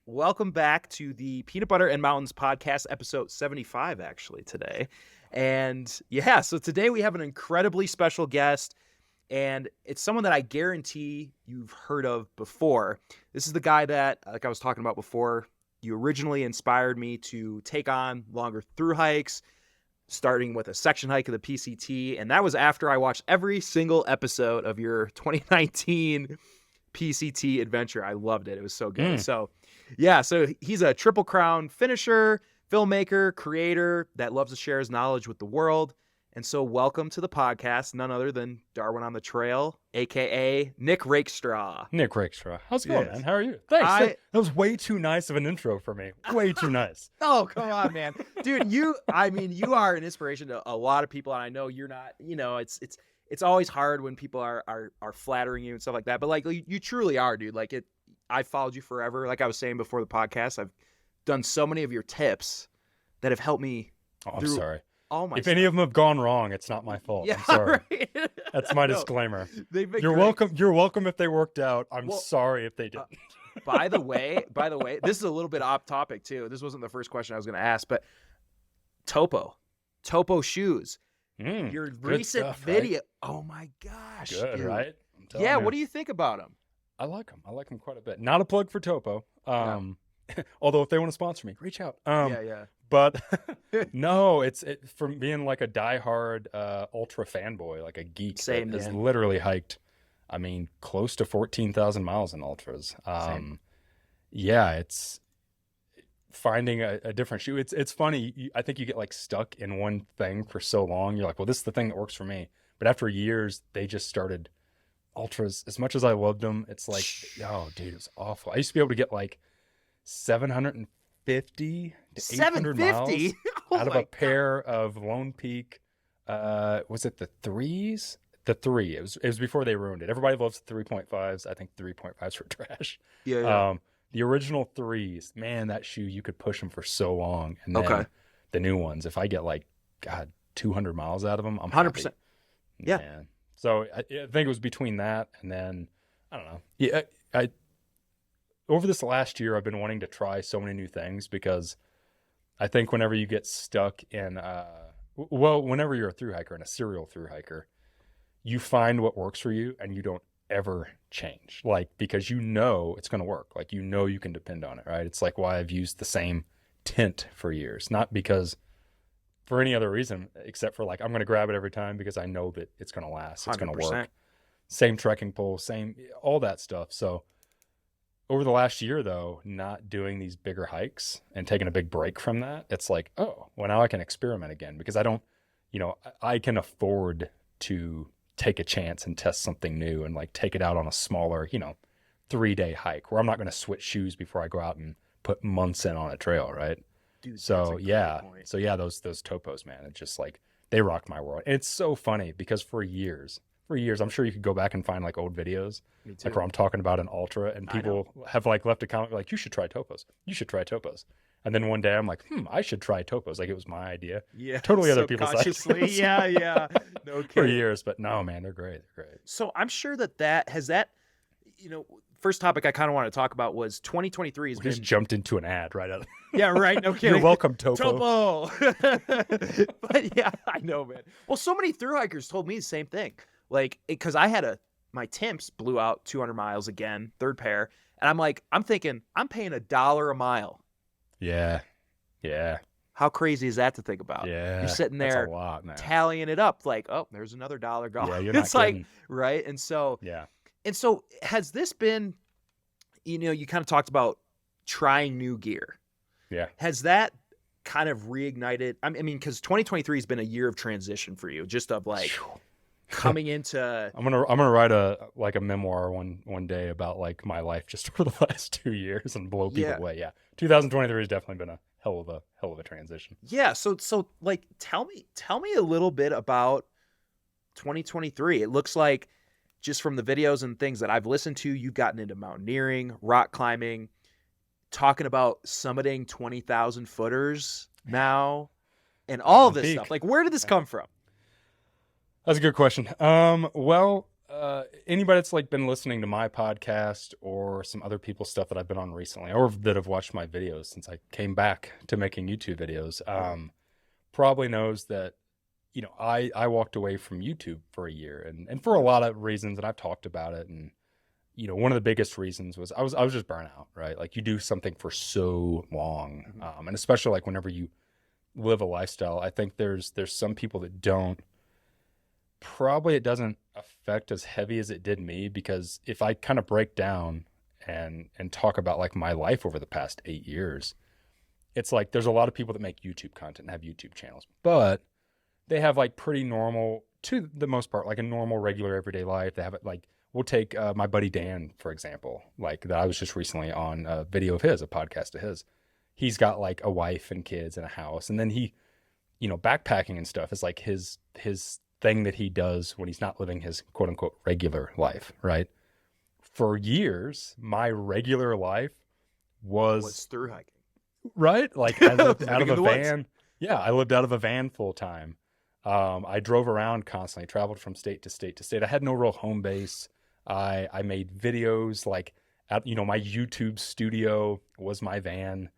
Welcome back to the Peanut Butter and Mountains podcast, episode 75, actually, today. And yeah, so today we have an incredibly special guest, and it's someone that I guarantee you've heard of before. This is the guy that, like I was talking about before, you originally inspired me to take on longer through hikes, starting with a section hike of the PCT. And that was after I watched every single episode of your 2019 PCT adventure. I loved it. It was so good. So yeah, so he's a Triple Crown finisher, filmmaker, creator that loves to share his knowledge with the world. And so welcome to the podcast, none other than Darwin on the Trail, a.k.a. Nick Rakestraw. Nick Rakestraw. How's it going, man? How are you? Thanks. That was way too nice of an intro for me. Way too nice. Oh, come on, man. Dude, you are an inspiration to a lot of people, and I know you're not, it's always hard when people are flattering you and stuff like that, but like you truly are, dude. Like I followed you forever. Like I was saying before the podcast, I've done so many of your tips that have helped me. Oh, I'm sorry. All my if any of them have gone wrong, it's not my fault. Yeah, I'm sorry. Right? That's my disclaimer. You're welcome. You're welcome if they worked out. I'm sorry if they didn't. By the way, this is a little bit off topic too. This wasn't the first question I was going to ask, but Topo shoes. Your recent stuff, video. Right? Oh my gosh. Good, dude. right? Yeah. What do you think about them? I like them quite a bit. Not a plug for Topo. Although if they want to sponsor me, reach out. Yeah. But no, it's from being like a diehard ultra fanboy, like a geek. Same, that has man. literally hiked, close to 14,000 miles in ultras. Yeah, it's finding a different shoe. It's funny. I think you get like stuck in one thing for so long. You're like, well, this is the thing that works for me. But after years, they just started ultras. As much as I loved them, it's like, oh, dude, it was awful. I used to be able to get like 750 to 800 miles out of a pair of Lone Peak. Was it the threes? The three. It was before they ruined it. Everybody loves the 3.5s. I think 3.5s were trash. Yeah. The original threes, man, that shoe, you could push them for so long. And then the new ones, if I get 200 miles out of them, I'm 100%. Happy. Yeah. Man. So I think it was between that and then, I don't know. Yeah, I over this last year, I've been wanting to try so many new things because I think whenever you get stuck in, whenever you're a thru hiker and a serial thru hiker, you find what works for you and you don't ever change. Because you know it's going to work. You can depend on it, right? It's like why I've used the same tent for years, not because for any other reason, except for I'm going to grab it every time because I know that it's going to last. It's going to work. Same trekking pole, same, all that stuff. So over the last year, though, not doing these bigger hikes and taking a big break from that, it's like, oh, well, now I can experiment again because I don't, I can afford to take a chance and test something new and take it out on a smaller, 3-day hike where I'm not going to switch shoes before I go out and put months in on a trail, right? Dude, so yeah, those Topos, man, it's just they rocked my world. And it's so funny because for years, I'm sure you could go back and find old videos, where I'm talking about an ultra, and people have left a comment you should try Topos. You should try Topos. And then one day I'm like, I should try Topos. It was my idea. Yeah, totally other people's ideas. Yeah. No kidding. For years, but no, man, they're great. So I'm sure that has first topic I kind of want to talk about was 2023 has been just jumped into an ad right out. Yeah, right. No kidding. You're welcome, Topo. But yeah, I know, man. Well, so many thru hikers told me the same thing. Because I had my Temps blew out 200 miles again, third pair, and I'm thinking I'm paying $1 a mile. Yeah. How crazy is that to think about? Yeah, you're sitting there that's a lot, man. tallying it up oh, there's another $1 gone. Yeah, you're not it's kidding. Right, and so yeah. And so has this been, you kind of talked about trying new gear. Yeah. Has that kind of reignited? I mean, because 2023 has been a year of transition for you, just of coming into. I'm gonna write a memoir one day about my life just for the last 2 years and blow people away. Yeah, 2023 has definitely been a hell of a transition. Yeah. So tell me a little bit about 2023. It looks like, just from the videos and things that I've listened to, you've gotten into mountaineering, rock climbing, talking about summiting 20,000 footers now, and all of this stuff. Where did this come from? That's a good question. Well, anybody that's like been listening to my podcast or some other people's stuff that I've been on recently, or that have watched my videos since I came back to making YouTube videos, probably knows that, I walked away from YouTube for a year, and for a lot of reasons, and I've talked about it. And, one of the biggest reasons was I was just burnt out, right? Like, you do something for so long. And especially like whenever you live a lifestyle, I think there's some people that don't. Probably it doesn't affect as heavy as it did me, because if I kind of break down and talk about like my life over the past 8 years, it's like there's a lot of people that make YouTube content and have YouTube channels, but they have like pretty normal, to the most part, like a normal, regular, everyday life. They have it like, we'll take my buddy Dan, for example, like that I was just recently on a video of his, a podcast of his. He's got like a wife and kids and a house, and then he, backpacking and stuff is like his thing that he does when he's not living his quote unquote regular life, right? For years, my regular life was through hiking, right? Like, I lived out of a van. Woods. Yeah, I lived out of a van full time. I drove around constantly, traveled from state to state to state. I had no real home base. I made videos like at, my YouTube studio was my van.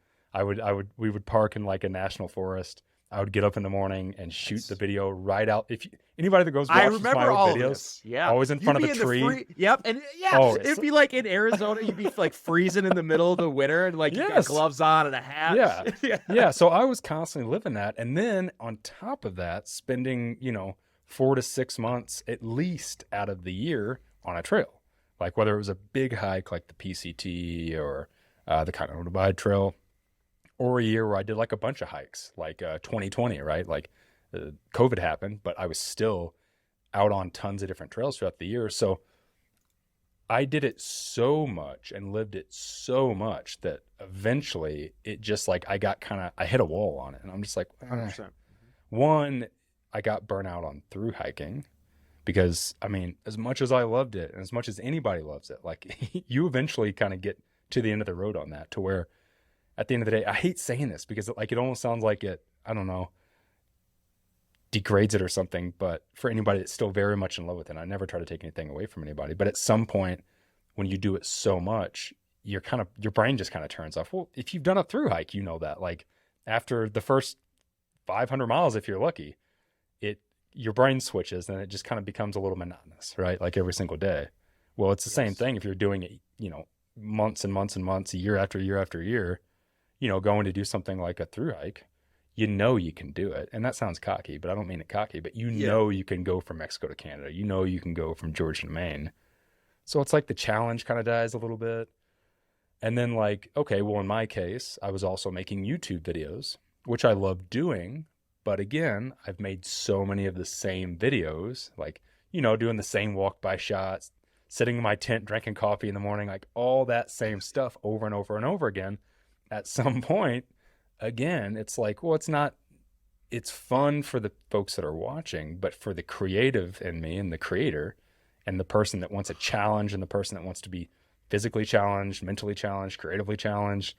We would park in like a national forest. I would get up in the morning and shoot the video right out. Anybody that goes watches my old videos, yeah, always in front of a tree. Yep, and it'd be like in Arizona, you'd be like freezing in the middle of the winter, and like you got gloves on and a hat. Yeah. So I was constantly living that, and then on top of that, spending 4 to 6 months at least out of the year on a trail, like whether it was a big hike like the PCT or the Candid Trail, or a year where I did like a bunch of hikes, like 2020, right? Like COVID happened, but I was still out on tons of different trails throughout the year. So I did it so much and lived it so much that eventually it just like I hit a wall on it. And I'm just like, 100%. One, I got burnt out on through hiking, because I mean, as much as I loved it and as much as anybody loves it, like you eventually kind of get to the end of the road on that, to where at the end of the day, I hate saying this because it almost sounds like it, I don't know, degrades it or something, but for anybody that's still very much in love with it, I never try to take anything away from anybody, but at some point when you do it so much, your brain just kind of turns off. Well, if you've done a through hike, that like after the first 500 miles, if you're lucky, your brain switches and it just kind of becomes a little monotonous, right? Like every single day. Well, it's the same thing if you're doing it, months and months and months, year after year after year, going to do something like a through hike, you can do it. And that sounds cocky, but I don't mean it cocky, but you can go from Mexico to Canada. You can go from Georgia to Maine. So it's like the challenge kind of dies a little bit. And then like, okay, well, in my case, I was also making YouTube videos, which I love doing. But again, I've made so many of the same videos, like, doing the same walk by shots, sitting in my tent, drinking coffee in the morning, like all that same stuff over and over and over again. At some point, again, it's like, well, it's fun for the folks that are watching, but for the creative in me and the creator and the person that wants a challenge and the person that wants to be physically challenged, mentally challenged, creatively challenged,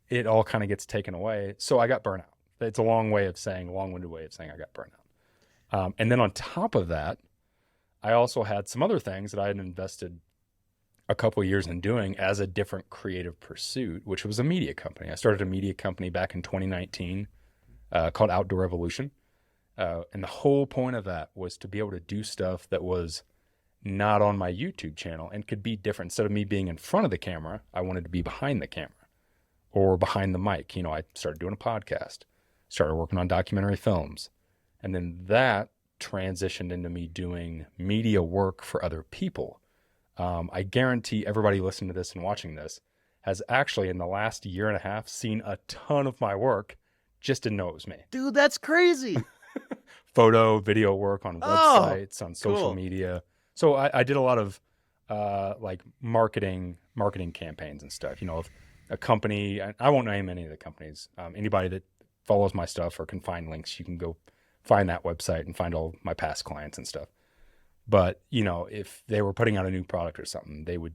it all kind of gets taken away. So I got burnout. It's a long-winded way of saying I got burnout. And then on top of that, I also had some other things that I had invested a couple of years in doing as a different creative pursuit, which was a media company. I started a media company back in 2019 called Outdoor Evolution. And the whole point of that was to be able to do stuff that was not on my YouTube channel and could be different. Instead of me being in front of the camera, I wanted to be behind the camera or behind the mic. I started doing a podcast, started working on documentary films. And then that transitioned into me doing media work for other people. I guarantee everybody listening to this and watching this has actually in the last year and a half seen a ton of my work just to know it was me. Dude, that's crazy. Photo, video work on websites, on social media. So I did a lot of like marketing campaigns and stuff. If a company, I won't name any of the companies. Anybody that follows my stuff or can find links, you can go find that website and find all my past clients and stuff. But, if they were putting out a new product or something, they would,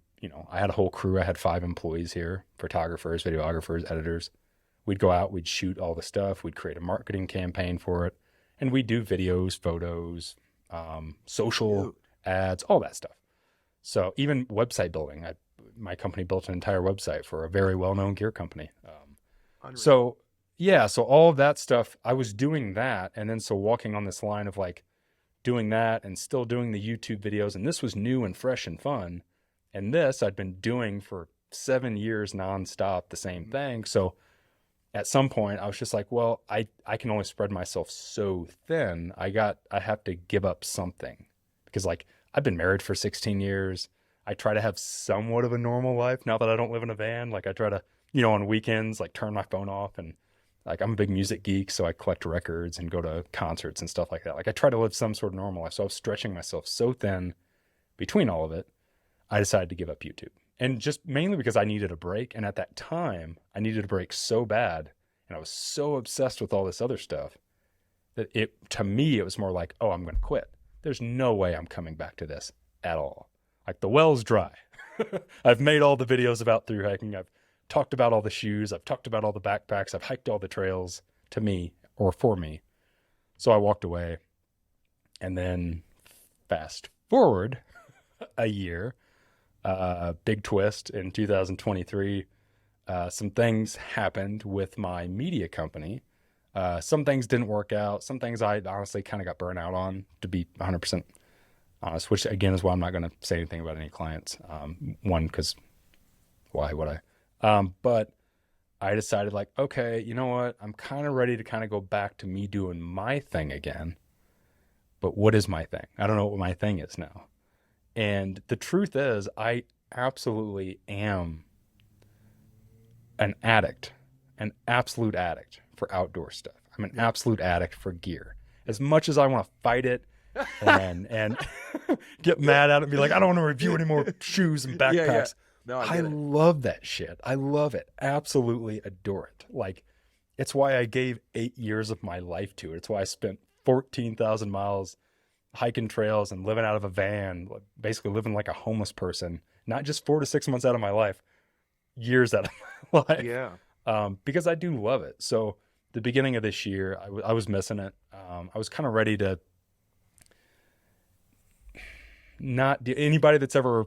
I had a whole crew. I had 5 employees here, photographers, videographers, editors. We'd go out, we'd shoot all the stuff. We'd create a marketing campaign for it. And we'd do videos, photos, social ads, all that stuff. So even website building, my company built an entire website for a very well-known gear company. So yeah, so all of that stuff, I was doing that. And then so walking on this line of like doing that and still doing the YouTube videos. And this was new and fresh and fun. And this I'd been doing for 7 years nonstop, the same thing. So at some point I was just like, well, I can only spread myself so thin. I have to give up something, because like I've been married for 16 years. I try to have somewhat of a normal life now that I don't live in a van. Like I try to, on weekends, like turn my phone off, and like I'm a big music geek. So I collect records and go to concerts and stuff like that. Like I try to live some sort of normal life. So I was stretching myself so thin between all of it. I decided to give up YouTube. And just mainly because I needed a break. And at that time, I needed a break so bad. And I was so obsessed with all this other stuff that to me, it was more like, oh, I'm going to quit. There's no way I'm coming back to this at all. Like the well's dry. I've made all the videos about through hiking. I've talked about all the shoes. I've talked about all the backpacks. I've hiked all the trails to me or for me. So I walked away. And then fast forward a year, big twist in 2023. Some things happened with my media company. Some things didn't work out. Some things I honestly kind of got burnt out on, to be 100% honest, which again is why I'm not going to say anything about any clients. One, because why would I? But I decided like, okay, you know what? I'm kind of ready to kind of go back to me doing my thing again. But what is my thing? I don't know what my thing is now. And the truth is, I absolutely am an addict, an absolute addict for outdoor stuff. I'm an absolute addict for gear. As much as I want to fight it and get mad at it and be like, I don't want to review any more shoes and backpacks. Yeah. No, I love that shit. I love it. Absolutely adore it. Like, it's why I gave 8 years of my life to it. It's why I spent 14,000 miles hiking trails and living out of a van, basically living like a homeless person, not just 4 to 6 months out of my life, years out of my life. Yeah. Because I do love it. So the beginning of this year, I was missing it. I was kind of ready to not do. Anybody that's ever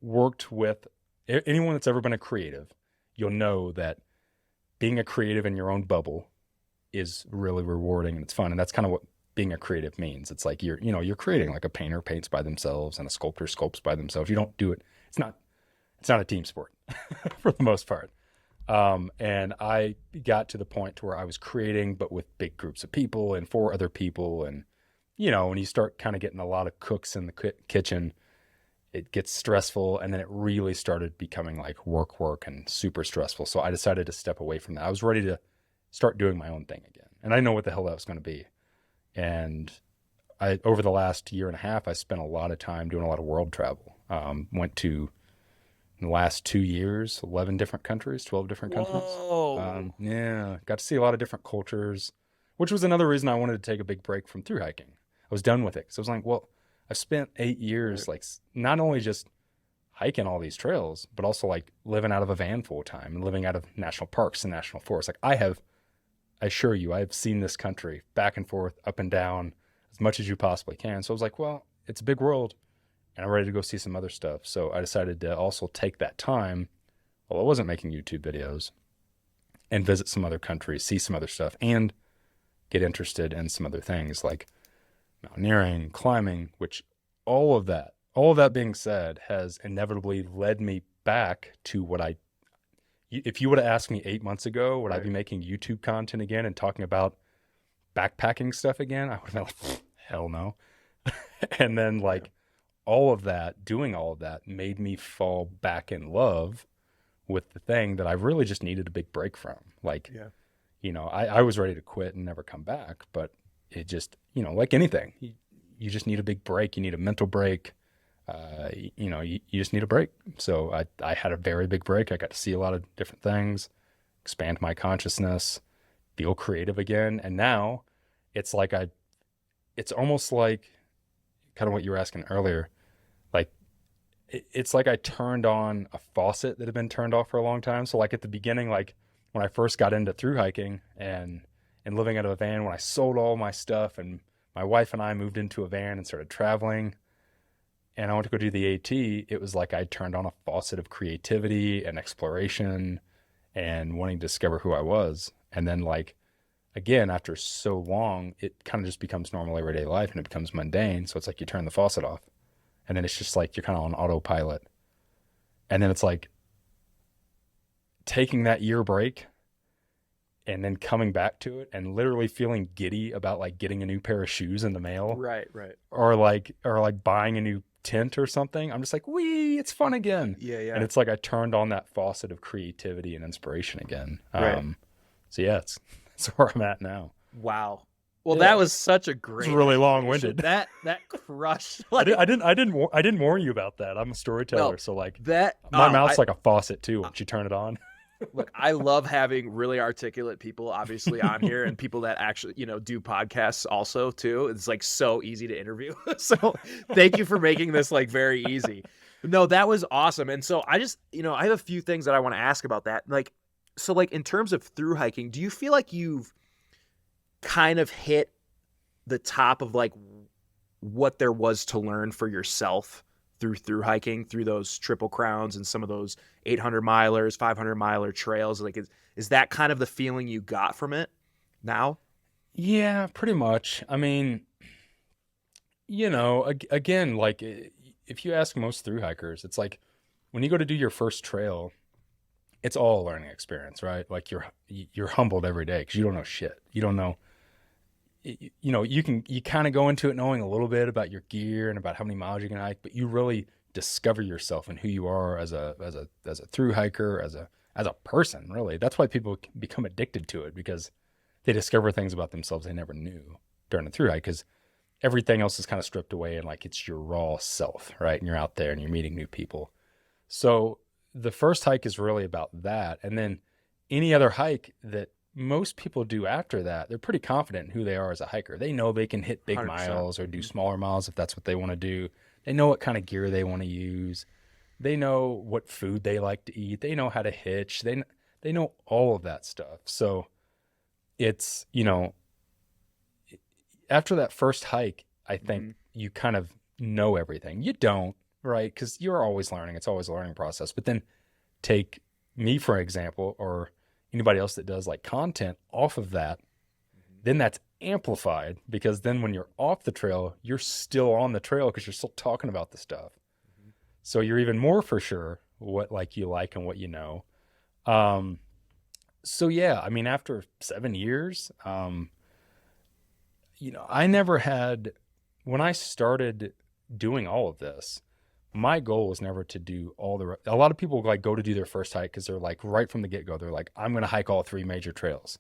worked with anyone that's ever been a creative, you'll know that being a creative in your own bubble is really rewarding and it's fun. And that's kind of what being a creative means. It's like you're creating, like a painter paints by themselves and a sculptor sculpts by themselves. You don't do it. It's not a team sport for the most part. And I got to the point to where I was creating, but with big groups of people and for other people. And, when you start kind of getting a lot of cooks in the kitchen, it gets stressful. And then it really started becoming like work and super stressful. So I decided to step away from that. I was ready to start doing my own thing again. And I know what the hell that was going to be. And over the last year and a half, I spent a lot of time doing a lot of world travel. Went to, in the last 2 years, 11 different countries, 12 different countries. Whoa. Yeah, got to see a lot of different cultures, which was another reason I wanted to take a big break from through hiking. I was done with it. So I was like, well, I've spent 8 years, like not only just hiking all these trails, but also like living out of a van full time and living out of national parks and national forests. Like I assure you, I've seen this country back and forth, up and down, as much as you possibly can. So I was like, well, it's a big world and I'm ready to go see some other stuff. So I decided to also take that time while I wasn't making YouTube videos and visit some other countries, see some other stuff, and get interested in some other things like mountaineering, climbing, which all of that being said has inevitably led me back to what if you would have asked me 8 months ago, would I be making YouTube content again and talking about backpacking stuff again? I would have been like, hell no. And then doing all of that made me fall back in love with the thing that I really just needed a big break from. I was ready to quit and never come back, but it just, like anything, you just need a big break. You need a mental break. You just need a break. So I had a very big break. I got to see a lot of different things, expand my consciousness, feel creative again. And now it's like it's almost like kind of what you were asking earlier. Like it's like I turned on a faucet that had been turned off for a long time. So like at the beginning, like when I first got into through hiking and living out of a van, when I sold all my stuff and my wife and I moved into a van and started traveling, and I went to go do the AT, it was like I turned on a faucet of creativity and exploration and wanting to discover who I was. And then like, again, after so long, it kind of just becomes normal everyday life and it becomes mundane. So it's like you turn the faucet off and then it's just like you're kind of on autopilot. And then it's like taking that year break and then coming back to it and literally feeling giddy about like getting a new pair of shoes in the mail. Right. Or like buying a new tent or something. I'm just like, wee, it's fun again. Yeah. And it's like I turned on that faucet of creativity and inspiration again. Right. So yeah, that's where I'm at now. Wow. Well, Yeah. that was such a great. It's really long-winded. That crushed. I didn't warn you about that. I'm a storyteller, Well, so like that my mouth's like a faucet too once you turn it on. Look, I love having really articulate people, obviously, on here, and people that actually, do podcasts also too. It's like so easy to interview. So thank you for making this like very easy. No, that was awesome. And so I just, I have a few things that I want to ask about that. Like, so like in terms of through hiking, do you feel like you've kind of hit the top of like what there was to learn for yourself through hiking, through those Triple Crowns and some of those 800 milers, 500 miler trails? Like, is that kind of the feeling you got from it now? Yeah, pretty much. I mean, again, like if you ask most through hikers, it's like when you go to do your first trail, it's all a learning experience, right? Like you're humbled every day because you don't know shit. You don't know. You kind of go into it knowing a little bit about your gear and about how many miles you can hike, but you really discover yourself and who you are as a through hiker, as a person, really. That's why people become addicted to it, because they discover things about themselves they never knew during a through hike, because everything else is kind of stripped away and like it's your raw self, right? And you're out there and you're meeting new people. So the first hike is really about that. And then any other hike that most people do after that, they're pretty confident in who they are as a hiker. They know they can hit big 100%. miles or do smaller miles if that's what they want to do. They know what kind of gear they want to use. They know what food they like to eat. They know how to hitch. They know all of that stuff. So it's, after that first hike, I think you kind of know everything. You don't, right? Because you're always learning. It's always a learning process. But then take me, for example, or anybody else that does like content off of that, then that's amplified, because then when you're off the trail, you're still on the trail because you're still talking about the stuff. So you're even more for sure what like you like and what you know. So yeah, I mean, after 7 years, I never had, when I started doing all of this, my goal was never to do a lot of people like go to do their first hike because they're like right from the get-go, they're like, I'm going to hike all 3 major trails.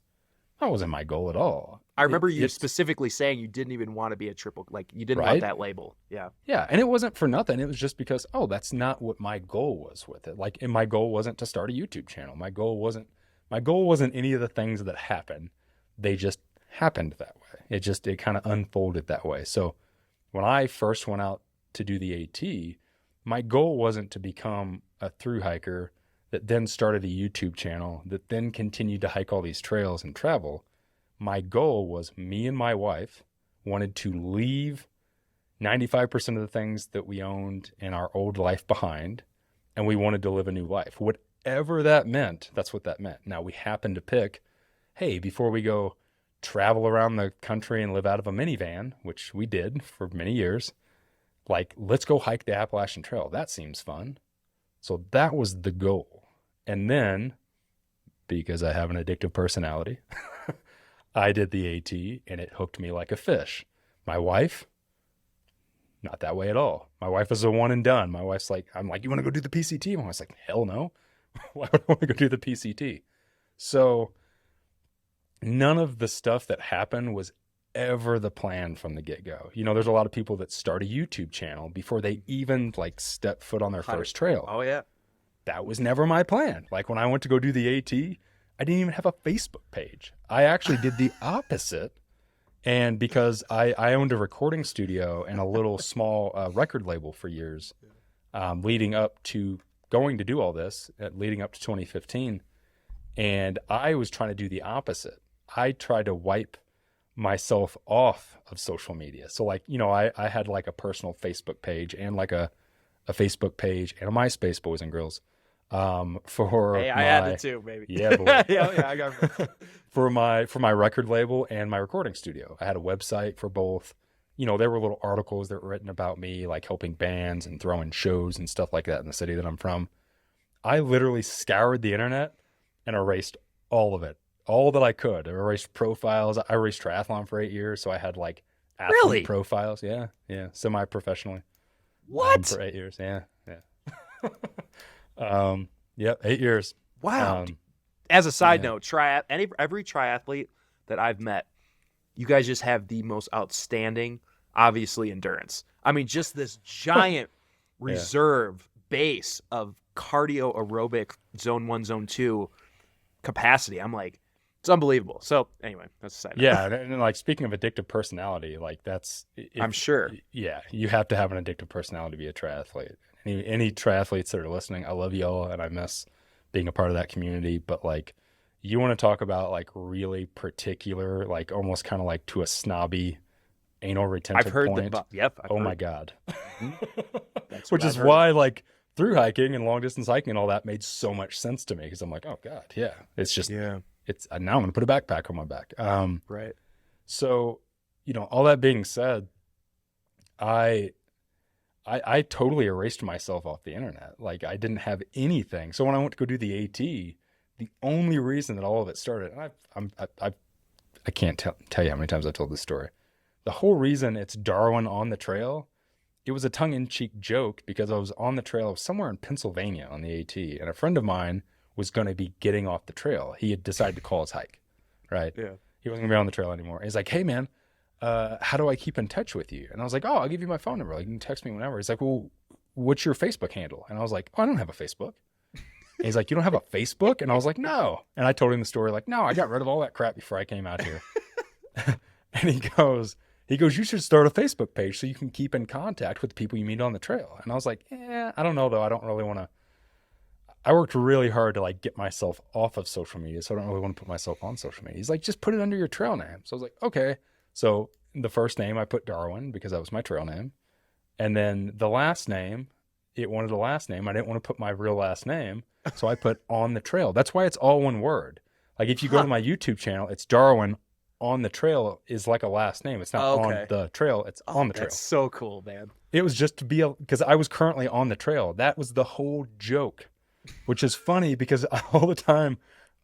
That wasn't my goal at all. I remember you specifically saying you didn't even want to be a triple, like you didn't want that label. Yeah. Yeah. And it wasn't for nothing. It was just because, that's not what my goal was with it. Like, and my goal wasn't to start a YouTube channel. My goal wasn't any of the things that happened. They just happened that way. It kind of unfolded that way. So when I first went out to do the AT, my goal wasn't to become a through hiker that then started a YouTube channel that then continued to hike all these trails and travel. My goal was, me and my wife wanted to leave 95% of the things that we owned in our old life behind, and we wanted to live a new life. Whatever that meant, that's what that meant. Now, we happened to pick, hey, before we go travel around the country and live out of a minivan, which we did for many years, like, let's go hike the Appalachian Trail. That seems fun. So that was the goal. And then, because I have an addictive personality, I did the AT and it hooked me like a fish. My wife, not that way at all. My wife is a one and done. My wife's like, I'm like, you want to go do the PCT? My wife's like, hell no. Why would I want to go do the PCT? So none of the stuff that happened was ever the plan from the get-go. There's a lot of people that start a YouTube channel before they even like step foot on their first trail. Oh yeah. That was never my plan. Like when I went to go do the AT, I didn't even have a Facebook page. I actually did the opposite. And because I owned a recording studio and a little small record label for years, leading up to going to do all this, leading up to 2015. And I was trying to do the opposite. I tried to wipe myself off of social media. So like, I had like a personal Facebook page and like a Facebook page and a MySpace, boys and girls. Hey, I had it too, maybe. Yeah, boy. Yeah, I got it. for my record label and my recording studio. I had a website for both. There were little articles that were written about me, like helping bands and throwing shows and stuff like that in the city that I'm from. I literally scoured the internet and erased all of it, all that I could. I erased profiles. I raced triathlon for 8 years, so I had like athlete Really? profiles. Yeah, semi-professionally. What? For 8 years, yeah. Yep, 8 years. Wow. As a side note, every triathlete that I've met, you guys just have the most outstanding, obviously, endurance. I mean, just this giant reserve base of cardio aerobic zone 1, zone 2 capacity. I'm like, it's unbelievable. So anyway, that's a side note. Yeah, and like speaking of addictive personality, like I'm sure. Yeah, you have to have an addictive personality to be a triathlete. Any triathletes that are listening, I love y'all and I miss being a part of that community. But like, you want to talk about like really particular, like almost kind of like to a snobby anal retentive I've heard point. Yep. My God. Which is why like through hiking and long distance hiking and all that made so much sense to me, because I'm like, oh God, yeah. It's just now I'm going to put a backpack on my back. Right. So, all that being said, I totally erased myself off the internet. Like I didn't have anything. So when I went to go do the AT, the only reason that all of it started, and I can't tell you how many times I've told this story. The whole reason it's Darwin on the trail, it was a tongue-in-cheek joke because I was on the trail somewhere in Pennsylvania on the AT, and a friend of mine was going to be getting off the trail. He had decided to call his hike, right? Yeah. He wasn't going to be on the trail anymore. He's like, hey man, how do I keep in touch with you? And I was like, oh, I'll give you my phone number. Like, you can text me whenever. He's like, well, what's your Facebook handle? And I was like, oh, I don't have a Facebook. And he's like, you don't have a Facebook? And I was like, no. And I told him the story, like, no, I got rid of all that crap before I came out here. And he goes, you should start a Facebook page so you can keep in contact with the people you meet on the trail. And I was like, I don't know though. I don't really want to. I worked really hard to like get myself off of social media, so I don't really want to put myself on social media. He's like, just put it under your trail name. So I was like, okay. So the first name I put Darwin because that was my trail name. And then the last name, it wanted a last name. I didn't want to put my real last name. So I put on the trail. That's why it's all one word. Like if you go to my YouTube channel, it's Darwin on the trail is like a last name. It's not on the trail. It's on the trail. That's so cool, man. It was just to be, because I was currently on the trail. That was the whole joke, which is funny because all the time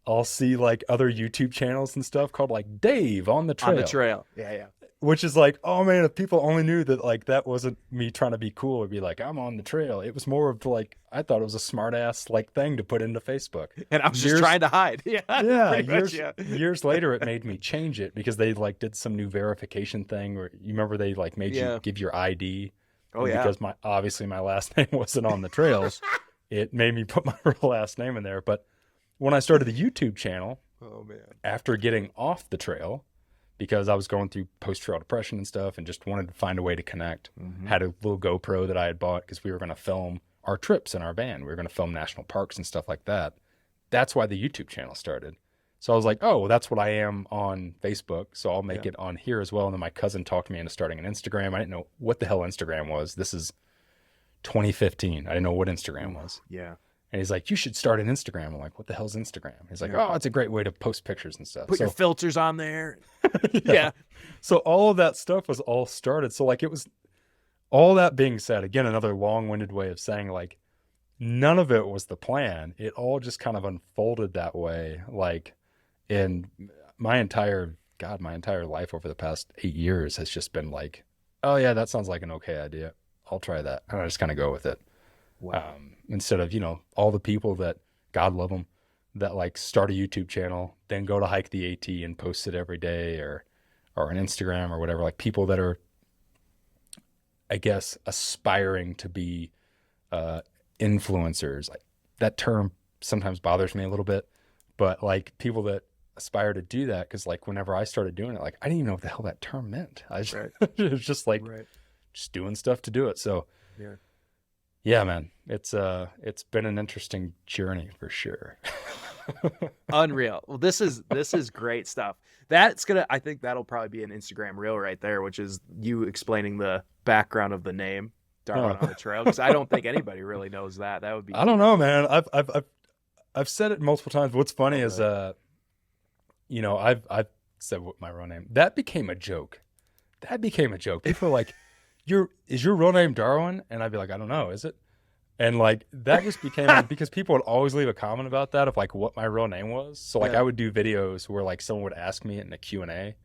I'll see like other YouTube channels and stuff called like Dave on the trail. On the trail. Yeah. Which is like, oh man, if people only knew that like that wasn't me trying to be cool, it'd be like, I'm on the trail. It was more of like, I thought it was a smart ass like thing to put into Facebook. And I was just trying to hide. Years later, it made me change it because they like did some new verification thing where you remember they like made you give your ID. Oh yeah. Because obviously my last name wasn't on the trails. It made me put my real last name in there. But when I started the YouTube channel, after getting off the trail, because I was going through post-trail depression and stuff and just wanted to find a way to connect. Had a little GoPro that I had bought because we were going to film our trips in our van. We were going to film national parks and stuff like that. That's why the YouTube channel started. So I was like, oh, well, that's what I am on Facebook. So I'll make it on here as well. And then my cousin talked me into starting an Instagram. I didn't know what the hell Instagram was. This is 2015. I didn't know what Instagram was. Yeah. And he's like, you should start an Instagram. I'm like, what the hell's Instagram? He's like, oh, it's a great way to post pictures and stuff. Put your filters on there. Yeah. So all of that stuff was all started. So like it was, all that being said, again, another long-winded way of saying like, none of it was the plan. It all just kind of unfolded that way. Like in my entire life over the past 8 years has just been like, oh yeah, that sounds like an okay idea. I'll try that. And I just kind of go with it. Wow. Instead of, all the people that, God love them, that like start a YouTube channel, then go to hike the AT and post it every day or on Instagram or whatever, like people that are, I guess, aspiring to be influencers. Like that term sometimes bothers me a little bit, but like people that aspire to do that, because like whenever I started doing it, like I didn't even know what the hell that term meant. I just, it was just like just doing stuff to do it. So yeah, man, it's been an interesting journey for sure. Unreal. Well, this is great stuff. I think that'll probably be an Instagram reel right there, which is you explaining the background of the name Darwin on the Trail, because I don't think anybody really knows that. That would be. I don't know, man. I've said it multiple times. What's funny is, you know, I've said what my real name. That became a joke. People are like, is your real name Darwin? And I'd be like, I don't know, is it? And like that just became because people would always leave a comment about that of like what my real name was. So like I would do videos where like someone would ask me it in a Q&A,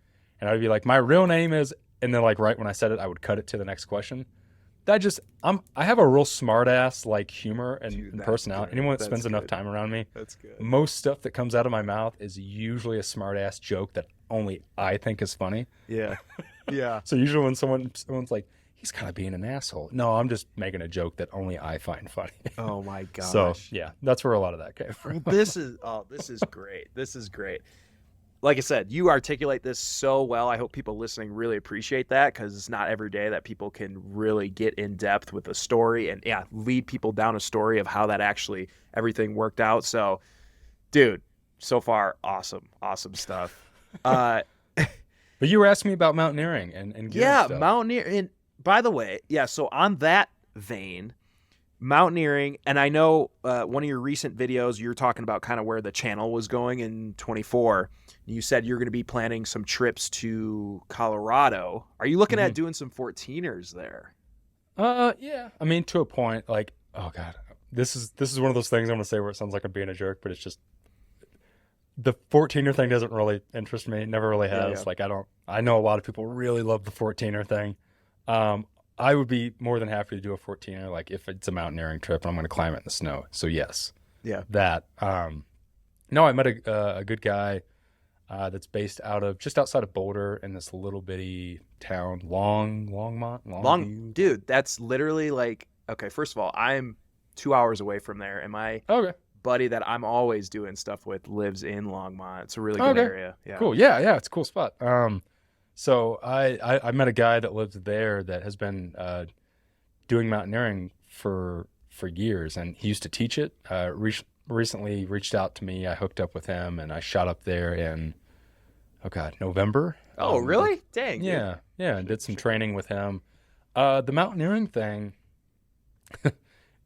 and I'd be like, my real name is, and then like right when I said it, I would cut it to the next question. I have a real smart ass like humor and personality. Anyone that spends enough time around me, that's good. Most stuff that comes out of my mouth is usually a smart ass joke that only I think is funny. Yeah. Yeah. So usually when someone's like, he's kind of being an asshole. No, I'm just making a joke that only I find funny. Oh my gosh. So yeah, that's where a lot of that came from. Well, this is great. This is great. Like I said, you articulate this so well. I hope people listening really appreciate that, because it's not every day that people can really get in depth with a story and lead people down a story of how that actually everything worked out. So, dude, so far, awesome stuff. But you were asking me about mountaineering and stuff. Mountaineering. And by the way, so on that vein, mountaineering, and I know one of your recent videos, you were talking about kind of where the channel was going in 24. You said you're going to be planning some trips to Colorado. Are you looking at doing some 14ers there? Yeah. I mean, to a point. Like, oh god, this is one of those things I'm going to say where it sounds like I'm being a jerk, but it's just the 14er thing doesn't really interest me. It never really has. Like, I know a lot of people really love the 14er thing. I would be more than happy to do a 14er, like if it's a mountaineering trip and I'm going to climb it in the snow. So yes, that. No, I met a good guy that's based just outside of Boulder in this little bitty town, Longmont. Dude, that's literally like, okay, first of all, I'm 2 hours away from there, and my buddy that I'm always doing stuff with lives in Longmont. It's a really good area. Yeah, cool. Yeah, it's a cool spot. So I met a guy that lives there that has been doing mountaineering for years, and he used to teach it. Recently reached out to me. I hooked up with him, and I shot up there in November. Oh, really? Dang. Yeah, and did some training with him. The mountaineering thing,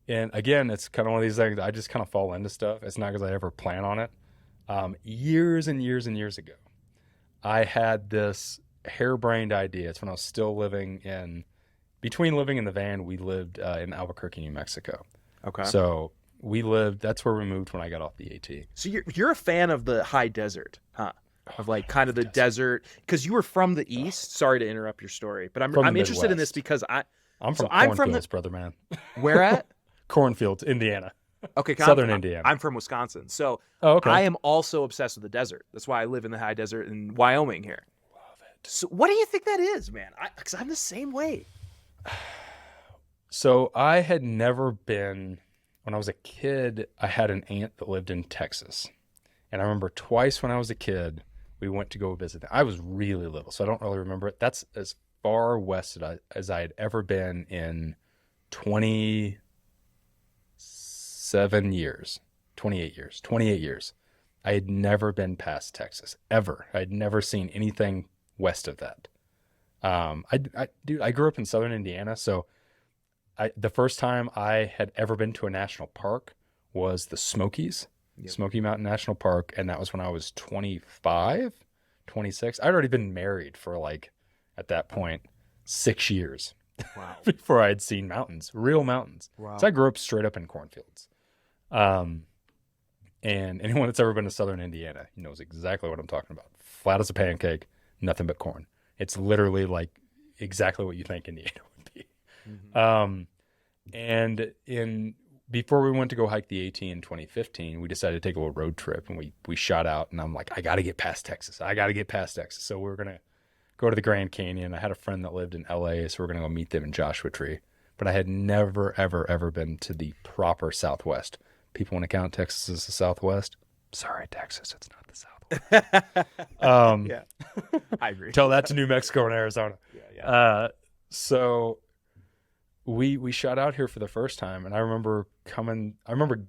and again, it's kind of one of these things. I just kind of fall into stuff. It's not because I ever plan on it. Years and years and years ago, I had this harebrained idea. It's when I was still living in the van, we lived in Albuquerque, New Mexico. Okay. So that's where we moved when I got off the AT. So you're a fan of the high desert, huh? Of like kind of the desert, because you were from the east. Sorry to interrupt your story, but I'm interested in this because I'm from cornfields, brother man. Where at? Cornfields, Indiana. Okay, Southern Indiana. I'm from Wisconsin, so okay. I am also obsessed with the desert. That's why I live in the high desert in Wyoming here. So what do you think that is, man? Because I'm the same way. So I had never been, when I was a kid, I had an aunt that lived in Texas. And I remember twice when I was a kid, we went to go visit them. I was really little, so I don't really remember it. That's as far west as I had ever been in 28 years. I had never been past Texas, ever. I had never seen anything west of that. I grew up in southern Indiana, so the first time I had ever been to a national park was the Smokies, Smoky Mountain National Park, and that was when I was 25, 26. I'd already been married for at that point, 6 years. Wow. Before I had seen mountains, real mountains. Wow. So I grew up straight up in cornfields. And anyone that's ever been to southern Indiana knows exactly what I'm talking about. Flat as a pancake, nothing but corn. It's literally exactly what you think Indiana would be. Mm-hmm. And before we went to go hike the AT in 2015, we decided to take a little road trip, and we shot out, and I'm like, I got to get past Texas. So we were going to go to the Grand Canyon. I had a friend that lived in LA, so we're going to go meet them in Joshua Tree. But I had never, ever, ever been to the proper Southwest. People want to count Texas as the Southwest. Sorry, Texas, it's not the Southwest. Yeah, I agree. Tell that to New Mexico and Arizona. Yeah. So we shot out here for the first time, and I remember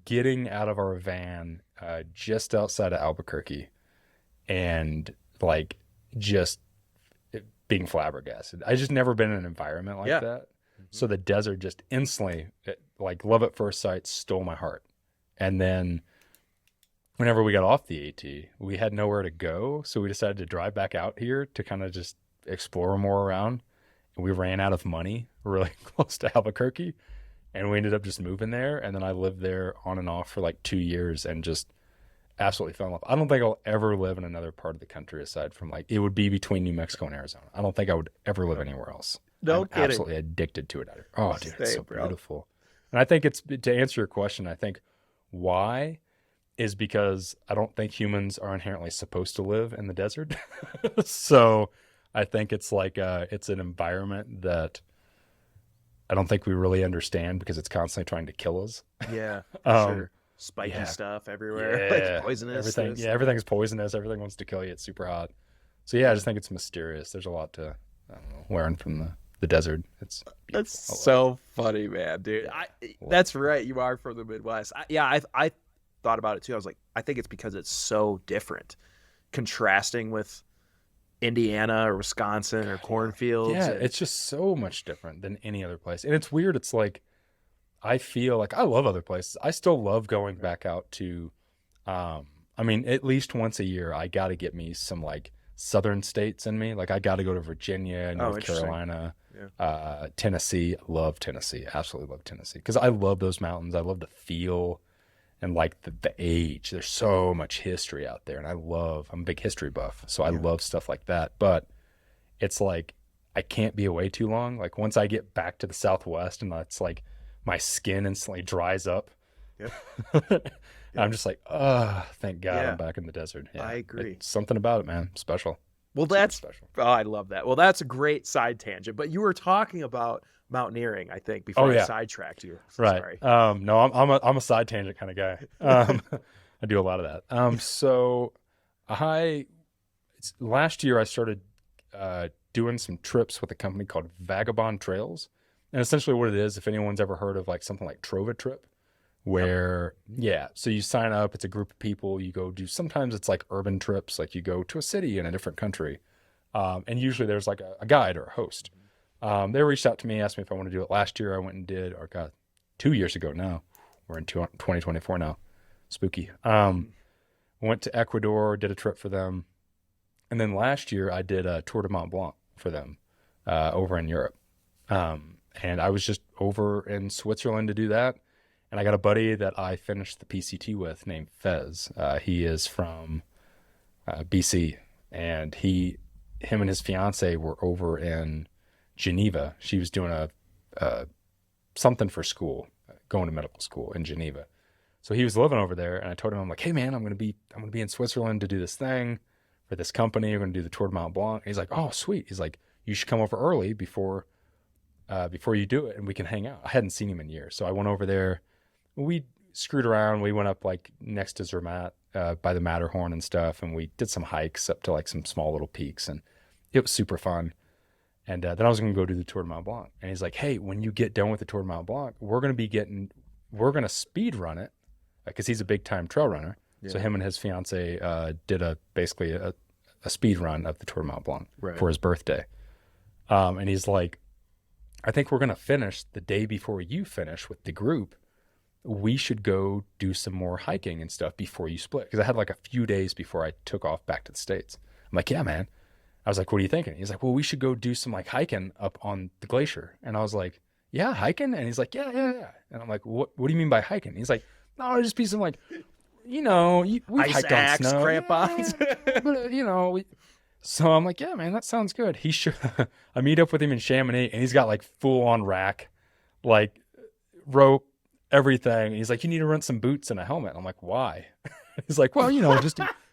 getting out of our van just outside of Albuquerque, and like just being flabbergasted. I just never been in an environment like that. So the desert just instantly, like love at first sight, stole my heart. And then whenever we got off the AT, we had nowhere to go. So we decided to drive back out here to kind of just explore more around. And we ran out of money really close to Albuquerque. And we ended up just moving there. And then I lived there on and off for like 2 years and just absolutely fell in love. I don't think I'll ever live in another part of the country aside from like, it would be between New Mexico and Arizona. I don't think I would ever live anywhere else. I'm absolutely addicted to it. Oh, dude, it's so beautiful. And I think it's, to answer your question, I think why is because I don't think humans are inherently supposed to live in the desert. So I think it's like, it's an environment that I don't think we really understand because it's constantly trying to kill us. Yeah, sure. Spiky stuff everywhere, like poisonous. Everything's poisonous. Everything wants to kill you. It's super hot. So yeah, I just think it's mysterious. There's a lot to learn from the desert. That's so funny, man, dude. That's right. You are from the Midwest. I thought about it too. I was like, I think it's because it's so different, contrasting with Indiana or Wisconsin or cornfields. Yeah, it's just so much different than any other place. And it's weird. It's like, I feel like I love other places. I still love going back out to, I mean, at least once a year, I got to get me some like southern states in me. Like I got to go to Virginia, North Carolina, Tennessee. I love Tennessee. Absolutely love Tennessee. Because I love those mountains. I love the feel and like the age. There's so much history out there. And I'm a big history buff. So I love stuff like that. But it's like, I can't be away too long. Like once I get back to the Southwest and it's like, my skin instantly dries up. I'm just like, thank God I'm back in the desert. Yeah, I agree. It's something about it, man. Special. Well, that's special. Oh, I love that. Well, that's a great side tangent. But you were talking about mountaineering, I think, before I sidetracked you. So right. Sorry. No, I'm a side tangent kind of guy. I do a lot of that. So last year I started doing some trips with a company called Vagabond Trails. And essentially what it is, if anyone's ever heard of like something like Trova Trip, where, so you sign up, it's a group of people, you go do, sometimes it's like urban trips, like you go to a city in a different country. And usually there's like a guide or a host. They reached out to me, asked me if I want to do it. Last year I went and did, 2 years ago now, we're in 2024 now, spooky. Went to Ecuador, did a trip for them. And then last year I did a Tour de Mont Blanc for them over in Europe. And I was just over in Switzerland to do that. And I got a buddy that I finished the PCT with named Fez. He is from BC. And him and his fiance were over in Geneva. She was doing a something for school, going to medical school in Geneva. So he was living over there. And I told him, I'm like, hey, man, I'm going to be in Switzerland to do this thing for this company. We're going to do the Tour de Mont Blanc. And he's like, oh, sweet. He's like, you should come over early before you do it and we can hang out. I hadn't seen him in years. So I went over there. We screwed around. We went up like next to Zermatt by the Matterhorn and stuff. And we did some hikes up to like some small little peaks. And it was super fun. And then I was going to go do the Tour de Mont Blanc. And he's like, hey, when you get done with the Tour de Mont Blanc, we're going to speed run it because he's a big time trail runner. Yeah. So him and his fiance did basically a speed run of the Tour de Mont Blanc for his birthday. And he's like, I think we're going to finish the day before you finish with the group. We should go do some more hiking and stuff before you split. Because I had like a few days before I took off back to the States. I'm like, yeah, man. I was like, what are you thinking? He's like, well, we should go do some like hiking up on the glacier. And I was like, yeah, hiking? And he's like, yeah. And I'm like, what do you mean by hiking? He's like, no, it'll just be some like, we hiked on snow. Crampons. So I'm like, yeah, man, that sounds good. I meet up with him in Chamonix and he's got like full on rack, like rope, everything. And he's like, you need to rent some boots and a helmet. I'm like, why? He's like, well,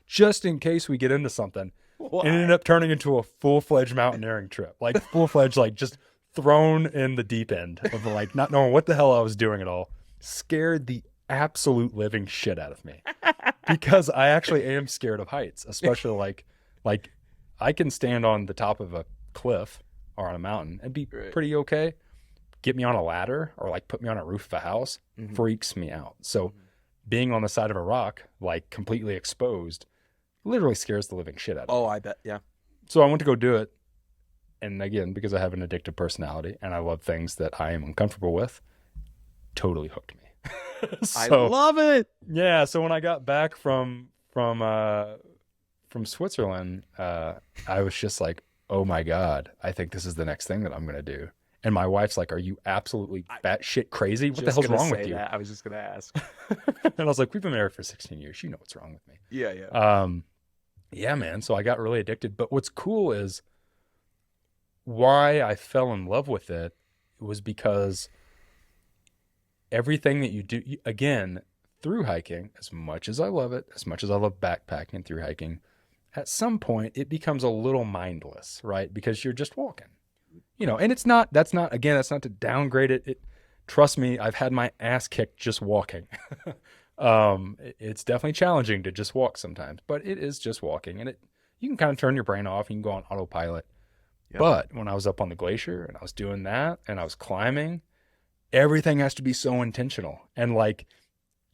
just in case we get into something. Why? And it ended up turning into a full-fledged mountaineering trip, like full-fledged, like just thrown in the deep end of like not knowing what the hell I was doing at all. Scared the absolute living shit out of me because I actually am scared of heights, especially like I can stand on the top of a cliff or on a mountain and be pretty okay. Get me on a ladder or like put me on a roof of a house freaks me out. So being on the side of a rock, like completely exposed, literally scares the living shit out of me. Oh, I bet. Yeah. So I went to go do it. And again, because I have an addictive personality and I love things that I am uncomfortable with, totally hooked me. I love it. Yeah. So when I got back from Switzerland, I was just like, oh my God, I think this is the next thing that I'm going to do. And my wife's like, are you absolutely batshit crazy? What the hell's wrong with you? I was just going to ask. And I was like, we've been married for 16 years. You know what's wrong with me. Yeah. Yeah. Yeah, man. So I got really addicted. But what's cool is why I fell in love with it was because everything that you do, again, through hiking, as much as I love it, as much as I love backpacking and through hiking, at some point it becomes a little mindless, right? Because you're just walking, and that's not to downgrade it. Trust me, I've had my ass kicked just walking. It's definitely challenging to just walk sometimes, but it is just walking, and you can kind of turn your brain off. You can go on autopilot. Yep. But when I was up on the glacier and I was doing that and I was climbing, everything has to be so intentional. And like,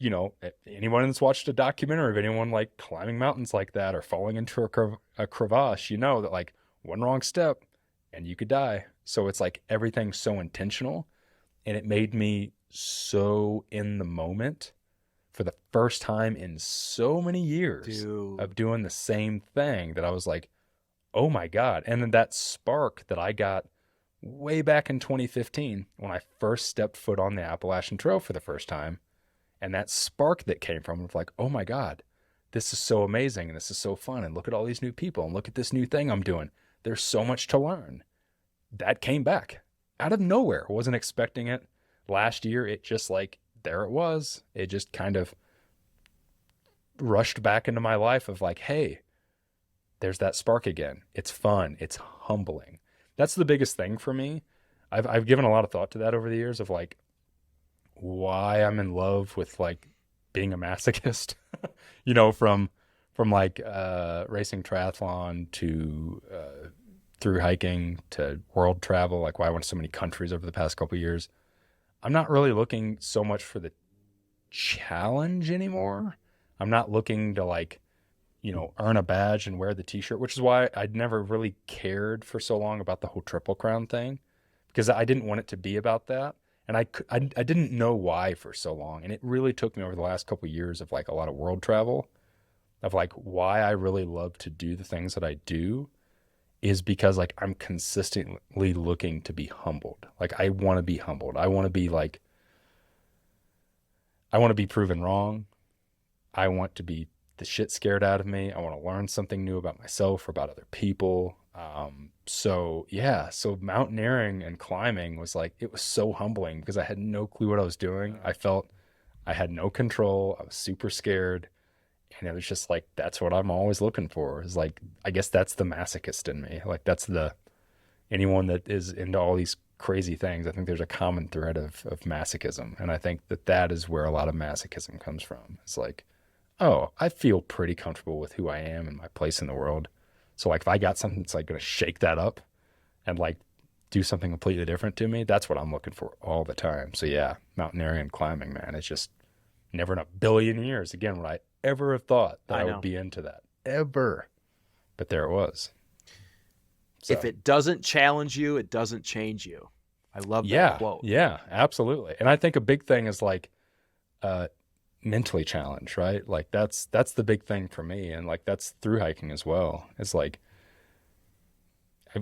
anyone that's watched a documentary of anyone like climbing mountains like that or falling into a crevasse, that like one wrong step and you could die. So it's like everything's so intentional, and it made me so in the moment for the first time in so many years of doing the same thing that I was like, oh my God. And then that spark that I got way back in 2015 when I first stepped foot on the Appalachian Trail for the first time, and that spark that came from it, like, oh my God, this is so amazing and this is so fun, and look at all these new people and look at this new thing I'm doing. There's so much to learn. That came back out of nowhere. I wasn't expecting it. Last year, it just like, there it was. It just kind of rushed back into my life of like, hey, there's that spark again. It's fun. It's humbling. That's the biggest thing for me. I've given a lot of thought to that over the years of like why I'm in love with like being a masochist, from like racing triathlon to through hiking to world travel, like why I went to so many countries over the past couple of years. I'm not really looking so much for the challenge anymore. I'm not looking to like, earn a badge and wear the t-shirt, which is why I'd never really cared for so long about the whole Triple Crown thing, because I didn't want it to be about that. And I didn't know why for so long. And it really took me over the last couple of years of like a lot of world travel of like why I really love to do the things that I do is because like I'm consistently looking to be humbled. Like I want to be humbled. I want to be proven wrong. I want to be the shit scared out of me. I want to learn something new about myself or about other people. So mountaineering and climbing was like, it was so humbling because I had no clue what I was doing. I felt I had no control. I was super scared. And it was just like, that's what I'm always looking for, is like, I guess that's the masochist in me. Like that's anyone that is into all these crazy things. I think there's a common thread of masochism. And I think that is where a lot of masochism comes from. It's like, oh, I feel pretty comfortable with who I am and my place in the world. So like if I got something that's like going to shake that up and like do something completely different to me, that's what I'm looking for all the time. So yeah, mountaineering and climbing, man, it's just never in a billion years, again, would I ever have thought that I would be into that. Ever. But there it was. So, if it doesn't challenge you, it doesn't change you. I love that quote. Yeah, absolutely. And I think a big thing is like mentally challenged, right? Like that's the big thing for me. And like that's through hiking as well. It's like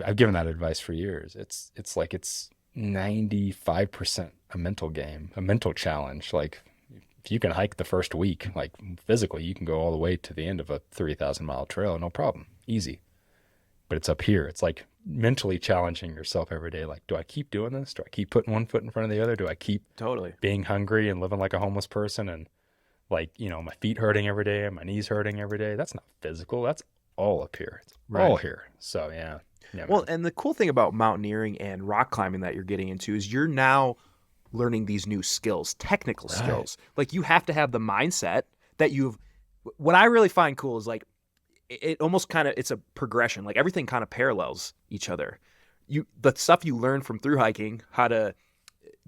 I've given that advice for years. It's like it's 95% a mental game, a mental challenge. Like if you can hike the first week, like physically, you can go all the way to the end of a 3,000-mile trail, no problem, easy. But it's up here. It's like mentally challenging yourself every day. Like, do I keep doing this? Do I keep putting one foot in front of the other? Do I keep being hungry and living like a homeless person and like, my feet hurting every day and my knees hurting every day? That's not physical. That's all up here. It's all here. So yeah. Well, and the cool thing about mountaineering and rock climbing that you're getting into is you're now learning these new skills, technical skills. Like you have to have the mindset that what I really find cool is like, it almost kind of, it's a progression. Like everything kind of parallels each other. The stuff you learn from through hiking, how to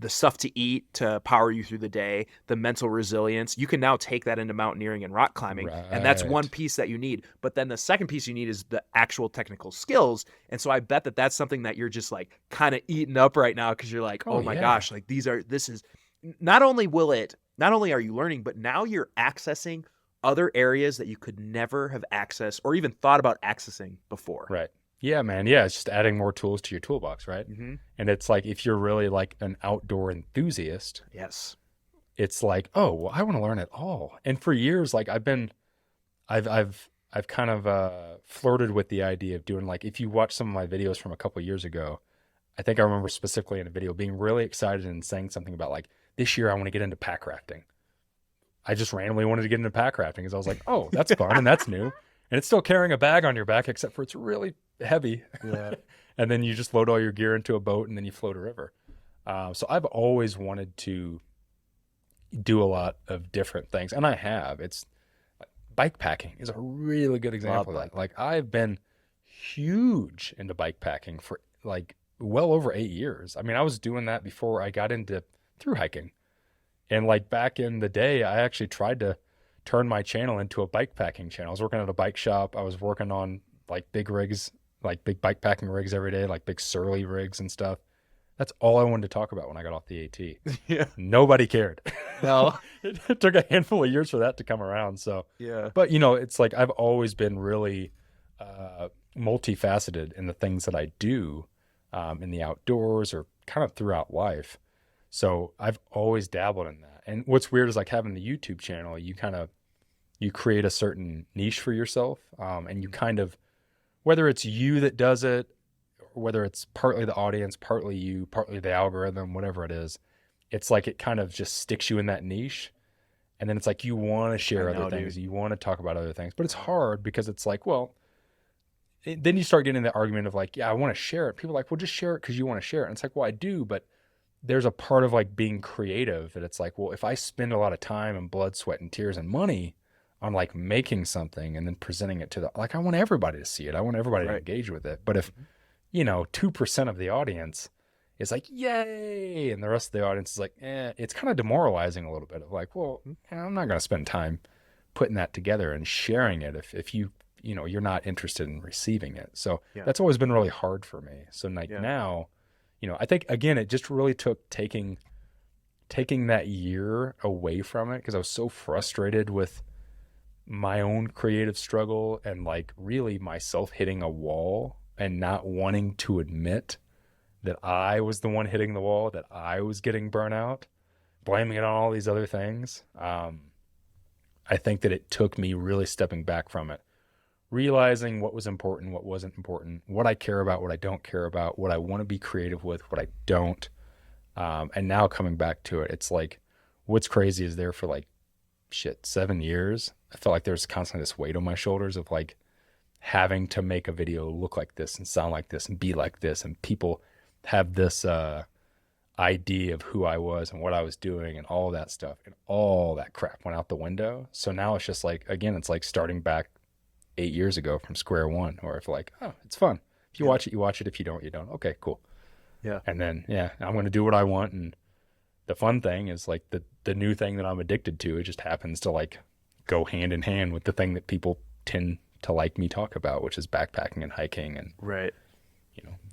the stuff to eat to power you through the day, the mental resilience. You can now take that into mountaineering and rock climbing, and that's one Right. piece that you need. But then the second piece you need is the actual technical skills. And so I bet that that's something that you're just like kind of eating up right now, because you're like, Oh oh my yeah. gosh, like this is not only are you learning, but now you're accessing other areas that you could never have accessed or even thought about accessing before. Right. Yeah, man. Yeah, it's just adding more tools to your toolbox, right? Mm-hmm. And it's like if you're really like an outdoor enthusiast, Yes. it's like, oh, well, I want to learn it all. And for years, like I've kind of flirted with the idea of doing, like, if you watch some of my videos from a couple years ago, I think I remember specifically in a video being really excited and saying something about like, this year I want to get into pack rafting. I just randomly wanted to get into pack rafting because I was like, oh, that's fun and that's new. And it's still carrying a bag on your back, except for it's really heavy. Yeah. And then you just load all your gear into a boat and then you float a river. So I've always wanted to do a lot of different things. And I have. It's bike packing is a really good example of that. Like I've been huge into bike packing for like well over 8 years. I mean, I was doing that before I got into through hiking. And like back in the day, I actually tried to turn my channel into a bike packing channel. I was working at a bike shop. I was working on like big rigs, like big bike packing rigs every day, like big surly rigs and stuff. That's all I wanted to talk about when I got off the AT. Yeah. Nobody cared. No. It took a handful of years for that to come around. So, Yeah. but you know, it's like I've always been really multifaceted in the things that I do in the outdoors or kind of throughout life. So I've always dabbled in that. And what's weird is like having the YouTube channel, you create a certain niche for yourself. And you kind of, whether it's you that does it, or whether it's partly the audience, partly you, partly the algorithm, whatever it is, it's like it kind of just sticks you in that niche. And then it's like you want to share other things. You want to talk about other things. But it's hard because it's like, well, then you start getting the argument of like, yeah, I want to share it. People are like, well, just share it because you want to share it. And it's like, well, I do, but there's a part of like being creative that it's like, well, if I spend a lot of time and blood, sweat, and tears and money on like making something and then presenting it to the, like, I want everybody to see it. I want everybody to engage with it. But if, 2% of the audience is like, yay, and the rest of the audience is like, it's kind of demoralizing a little bit of like, well, I'm not going to spend time putting that together and sharing it if you're not interested in receiving it. So that's always been really hard for me. So like now, I think again, it just really took taking that year away from it because I was so frustrated with my own creative struggle and like really myself hitting a wall and not wanting to admit that I was the one hitting the wall, that I was getting burnout, blaming it on all these other things. I think that it took me really stepping back from it, realizing what was important, what wasn't important, what I care about, what I don't care about, what I want to be creative with, what I don't. And now coming back to it, it's like, what's crazy is there for like, 7 years. I felt like there's constantly this weight on my shoulders of like having to make a video look like this and sound like this and be like this. And people have this idea of who I was and what I was doing and all that stuff. And all that crap went out the window. So now it's just like, again, it's like starting back 8 years ago from square one, or if like, oh, it's fun. If you watch it, you watch it. If you don't, you don't. Okay, cool. Yeah. And then, I'm going to do what I want. And the fun thing is like the new thing that I'm addicted to, it just happens to like go hand in hand with the thing that people tend to like me talk about, which is backpacking and hiking and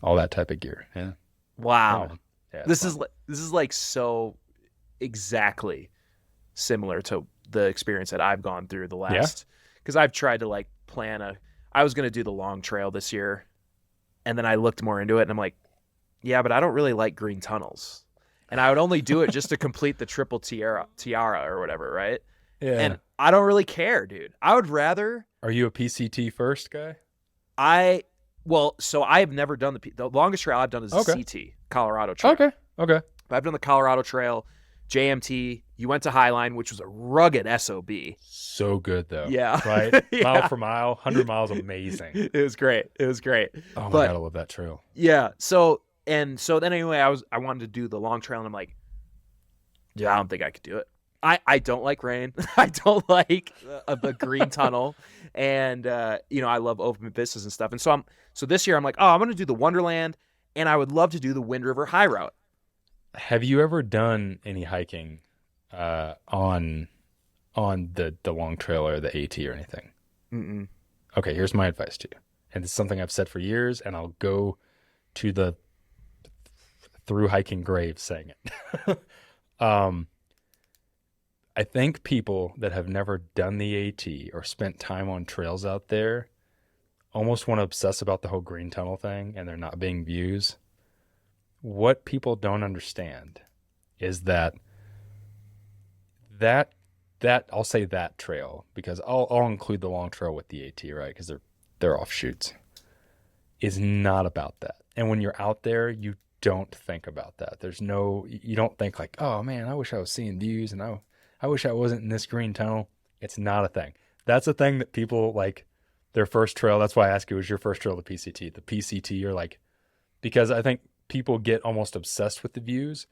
all that type of gear. Yeah. Wow. Yeah, this is like so exactly similar to the experience that I've gone through the last, because I've tried to like I was going to do the long trail this year, and then I looked more into it and I'm like, yeah, but I don't really like green tunnels. And I would only do it just to complete the triple tiara or whatever, right? Yeah. And I don't really care, dude. I would rather. Are you a PCT first guy? So I've never done the longest trail I've done is the CT, Colorado Trail. Okay. But I've done the Colorado Trail, JMT. You went to Highline, which was a rugged SOB. So good though. Yeah. Right? Mile for mile, 100 miles, amazing. It was great. Oh my God, I love that trail. Yeah. So then anyway, I wanted to do the long trail, and I'm like, yeah, I don't think I could do it. I don't like rain. I don't like the green tunnel, and I love open vistas and stuff. And so this year I'm like, oh, I'm going to do the Wonderland, and I would love to do the Wind River High Route. Have you ever done any hiking on the long trail or the AT or anything? Mm-mm. Okay, here's my advice to you. And it's something I've said for years, and I'll go to the through hiking grave saying it. I think people that have never done the AT or spent time on trails out there almost want to obsess about the whole green tunnel thing and there not being views. What people don't understand is that I'll say that trail, because I'll include the long trail with the AT, right? Because they're offshoots, is not about that. And when you're out there, you don't think about that. You don't think like, oh man, I wish I was seeing views, and I wish I wasn't in this green tunnel. It's not a thing. That's a thing that people like their first trail. That's why I ask you, was your first trail the PCT? The PCT, you're like, because I think people get almost obsessed with the views.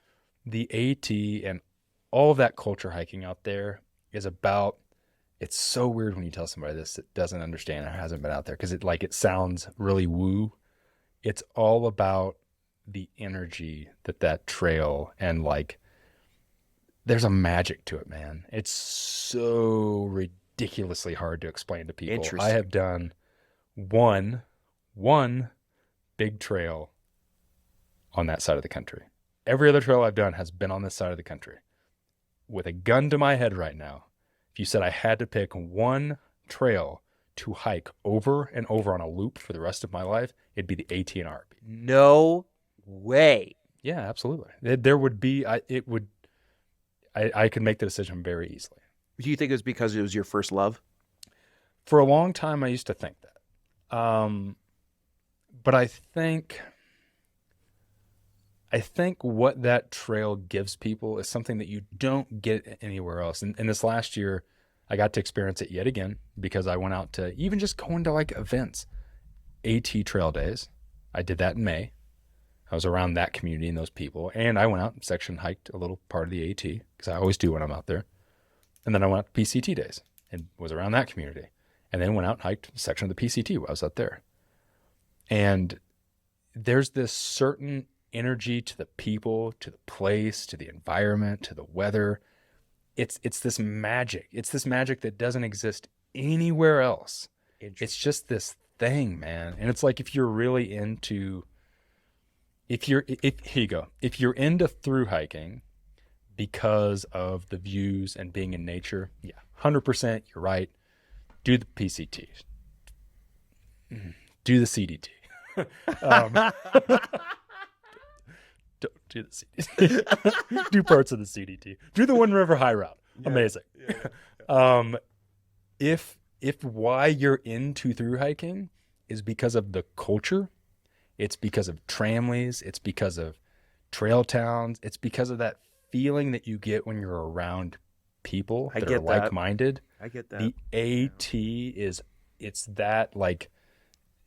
The AT and all of that culture hiking out there is about, it's so weird when you tell somebody this that doesn't understand or hasn't been out there, because it sounds really woo. It's all about the energy that trail, and like there's a magic to it, man. It's so ridiculously hard to explain to people. I have done one big trail on that side of the country. Every other trail I've done has been on this side of the country. With a gun to my head right now, if you said I had to pick one trail to hike over and over on a loop for the rest of my life, it'd be the AT and RP. No way. Yeah, absolutely. There would be, I could make the decision very easily. Do you think it was because it was your first love? For a long time, I used to think that. But I think what that trail gives people is something that you don't get anywhere else. And this last year, I got to experience it yet again, because I went out to even just going to like events, AT trail days. I did that in May. I was around that community and those people, and I went out and section hiked a little part of the AT, because I always do when I'm out there. And then I went out to PCT days and was around that community, and then went out and hiked a section of the PCT while I was out there. And there's this certain energy to the people, to the place, to the environment, to the weather. It's this magic. It's this magic that doesn't exist anywhere else. It's just this thing, man. And it's like, if you're really into, here you go. If you're into through hiking because of the views and being in nature, yeah, 100%, you're right. Do the PCT. Do the CDT. Don't do the CDT. Do parts of the CDT. Do the Wind River High Route. Yeah, amazing. Yeah. If why you're into through hiking is because of the culture, it's because of tramways, it's because of trail towns, it's because of that feeling that you get when you're around people that are like-minded. I get that. The AT it's that, like,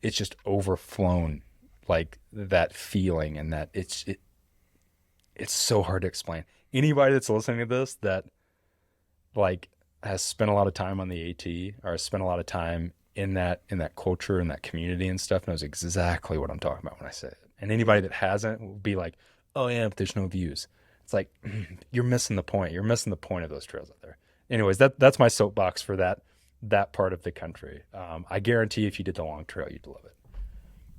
it's just overflown, like that feeling, and that it's so hard to explain. Anybody that's listening to this that like has spent a lot of time on the AT or has spent a lot of time in that culture and that community and stuff knows exactly what I'm talking about when I say it. And anybody that hasn't will be like, oh yeah, but there's no views. It's like, you're missing the point. You're missing the point of those trails out there. Anyways, that's my soapbox for that part of the country. I guarantee if you did the long trail, you'd love it.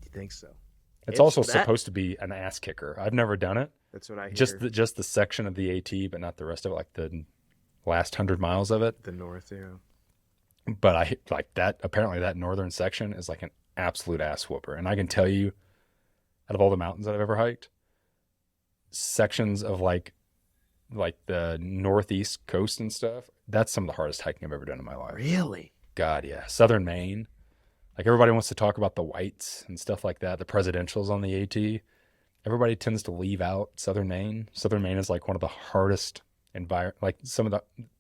You think so? It's also supposed to be an ass kicker. I've never done it. That's what I hear. Just the section of the AT, but not the rest of it, like the last 100 miles of it. The north, yeah. But I like that. Apparently, that northern section is like an absolute ass whooper. And I can tell you, out of all the mountains that I've ever hiked, sections of like the northeast coast and stuff, that's some of the hardest hiking I've ever done in my life. Really? God, yeah. Southern Maine. Like, everybody wants to talk about the whites and stuff like that, the presidentials on the AT. Everybody tends to leave out Southern Maine. Southern Maine is like one of the hardest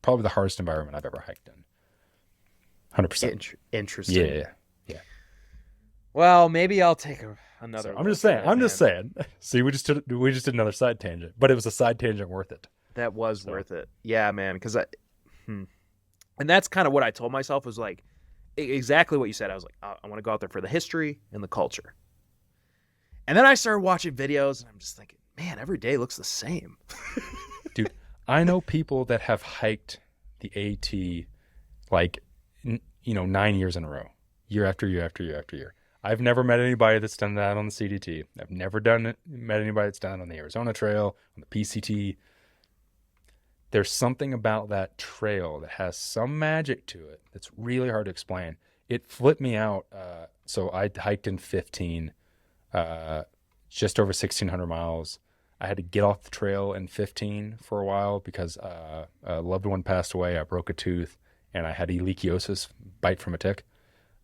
probably the hardest environment I've ever hiked in. 100%. Interesting. Yeah. Well, maybe I'll take another. So I'm just saying. See, we just did another side tangent, but it was a side tangent worth it. That was worth it. Yeah, man. Because and that's kind of what I told myself, was like exactly what you said. I was like, I want to go out there for the history and the culture. And then I started watching videos, and I'm just thinking, man, every day looks the same. Dude, I know people that have hiked the AT like, 9 years in a row, year after year after year after year. I've never met anybody that's done that on the CDT. I've never met anybody that's done it on the Arizona Trail, on the PCT. There's something about that trail that has some magic to it that's really hard to explain. It flipped me out. So I hiked in 15, just over 1,600 miles. I had to get off the trail in 15 for a while because a loved one passed away. I broke a tooth and I had ehrlichiosis, bite from a tick.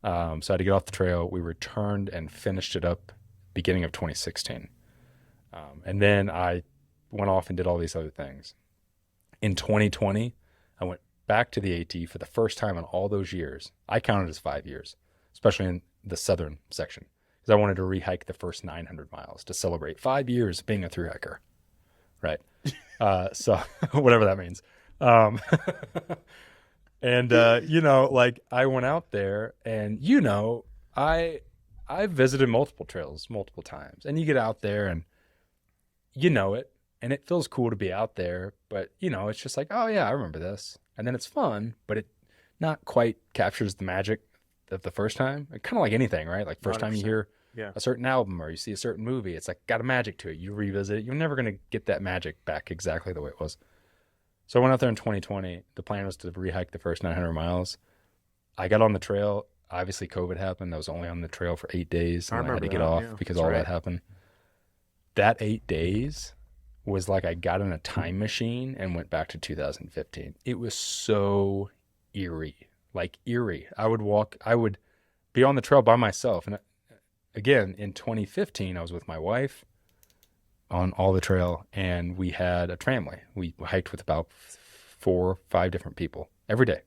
So I had to get off the trail. We returned and finished it up beginning of 2016. And then I went off and did all these other things. In 2020, I went back to the AT for the first time in all those years. I counted as 5 years, especially in the southern section, because I wanted to rehike the first 900 miles to celebrate 5 years of being a thru hiker. Right. So whatever that means. And, like I went out there and, I visited multiple trails multiple times, and you get out there and it, and it feels cool to be out there, but it's just like, oh yeah, I remember this. And then it's fun, but it not quite captures the magic of the first time. Kind of like anything, right? Like first 100%. Time you hear a certain album or you see a certain movie, it's like got a magic to it. You revisit it. You're never going to get that magic back exactly the way it was. So I went out there in 2020. The plan was to rehike the first 900 miles. I got on the trail. Obviously, COVID happened. I was only on the trail for 8 days, and I had to get off because all that happened. That 8 days was like I got in a time machine and went back to 2015. It was so eerie, like eerie. I would be on the trail by myself. And again, in 2015, I was with my wife on all the trail, and we had a family. We hiked with about 4 or 5 different people every day.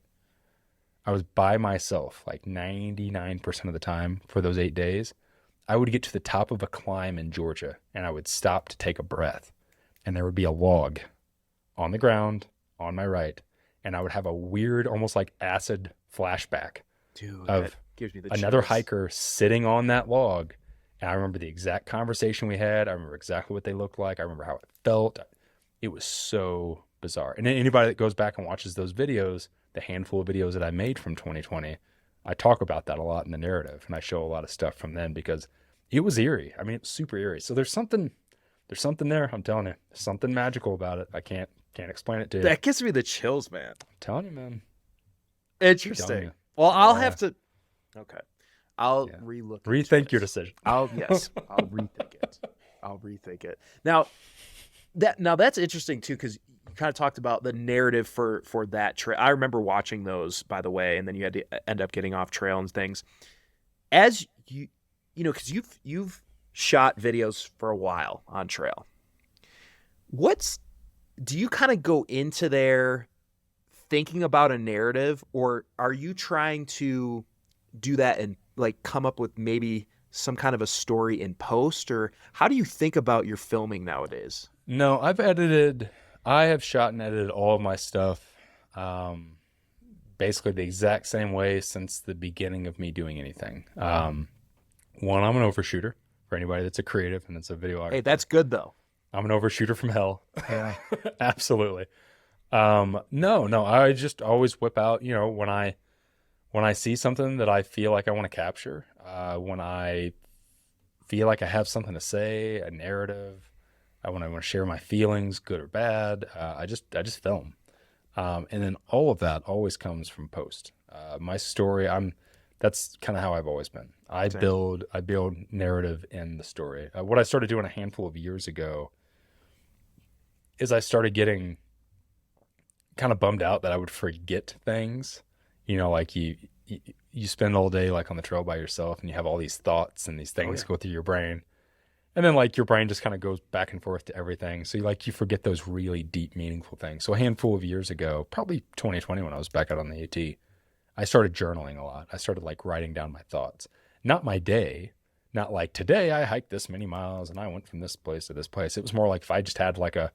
I was by myself like 99% of the time for those 8 days. I would get to the top of a climb in Georgia, and I would stop to take a breath, and there would be a log on the ground on my right, and I would have a weird, almost like acid flashback of gives me the another chills. hiker sitting on that log. And I remember the exact conversation we had. I remember exactly what they looked like. I remember how it felt. It was so bizarre. And anybody that goes back and watches those videos, the handful of videos that I made from 2020, I talk about that a lot in the narrative. And I show a lot of stuff from then because it was eerie. I mean, it's super eerie. So there's something there. I'm telling you, there's something magical about it. I can't explain it to you. That gives me the chills, man. I'm telling you, man. Interesting. Well, I'll have to. Okay. I'll rethink your decision. I'll rethink it. Now that's interesting too, because you kind of talked about the narrative for that trail. I remember watching those, by the way, and then you had to end up getting off trail and things. As because you've shot videos for a while on trail. Do you kind of go into there thinking about a narrative, or are you trying to do that and like come up with maybe some kind of a story in post, or how do you think about your filming nowadays? No, I have shot and edited all of my stuff basically the exact same way since the beginning of me doing anything. One, I'm an overshooter for anybody that's a creative and that's a videographer. Hey, that's good though. I'm an overshooter from hell. Yeah. Absolutely. No, I just always whip out, when I see something that I feel like I want to capture, when I feel like I have something to say, a narrative, I want to share my feelings, good or bad, I just film. And then all of that always comes from post. My story, that's kind of how I've always been. I build narrative in the story. What I started doing a handful of years ago is I started getting kind of bummed out that I would forget things. Like you spend all day like on the trail by yourself and you have all these thoughts and these things go through your brain. And then like your brain just kind of goes back and forth to everything. So you forget those really deep, meaningful things. So a handful of years ago, probably 2020 when I was back out on the AT, I started journaling a lot. I started like writing down my thoughts, not my day, not like today I hiked this many miles and I went from this place to this place. It was more like if I just had like a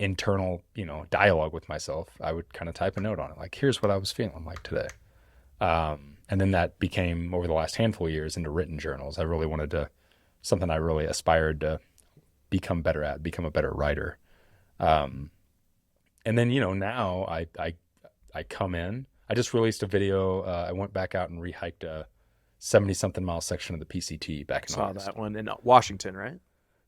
internal, dialogue with myself, I would kind of type a note on it. Like, here's what I was feeling like today. And then that became over the last handful of years into written journals. I really wanted to, something I really aspired to become better at, become a better writer. And then, now I come in, I just released a video. I went back out and rehiked a 70-something mile section of the PCT back in August. Saw that one in Washington, right?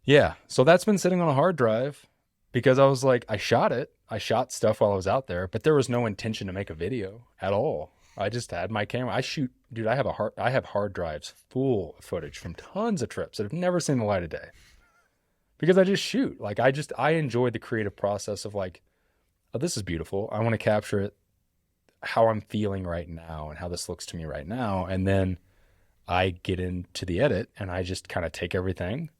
Yeah. So that's been sitting on a hard drive because I was like, I shot stuff while I was out there, but there was no intention to make a video at all. I just had my camera. I have hard drives full of footage from tons of trips that have never seen the light of day because I just shoot. Like I enjoy the creative process of like, oh, this is beautiful. I want to capture it, how I'm feeling right now and how this looks to me right now. And then I get into the edit and I just kind of take everything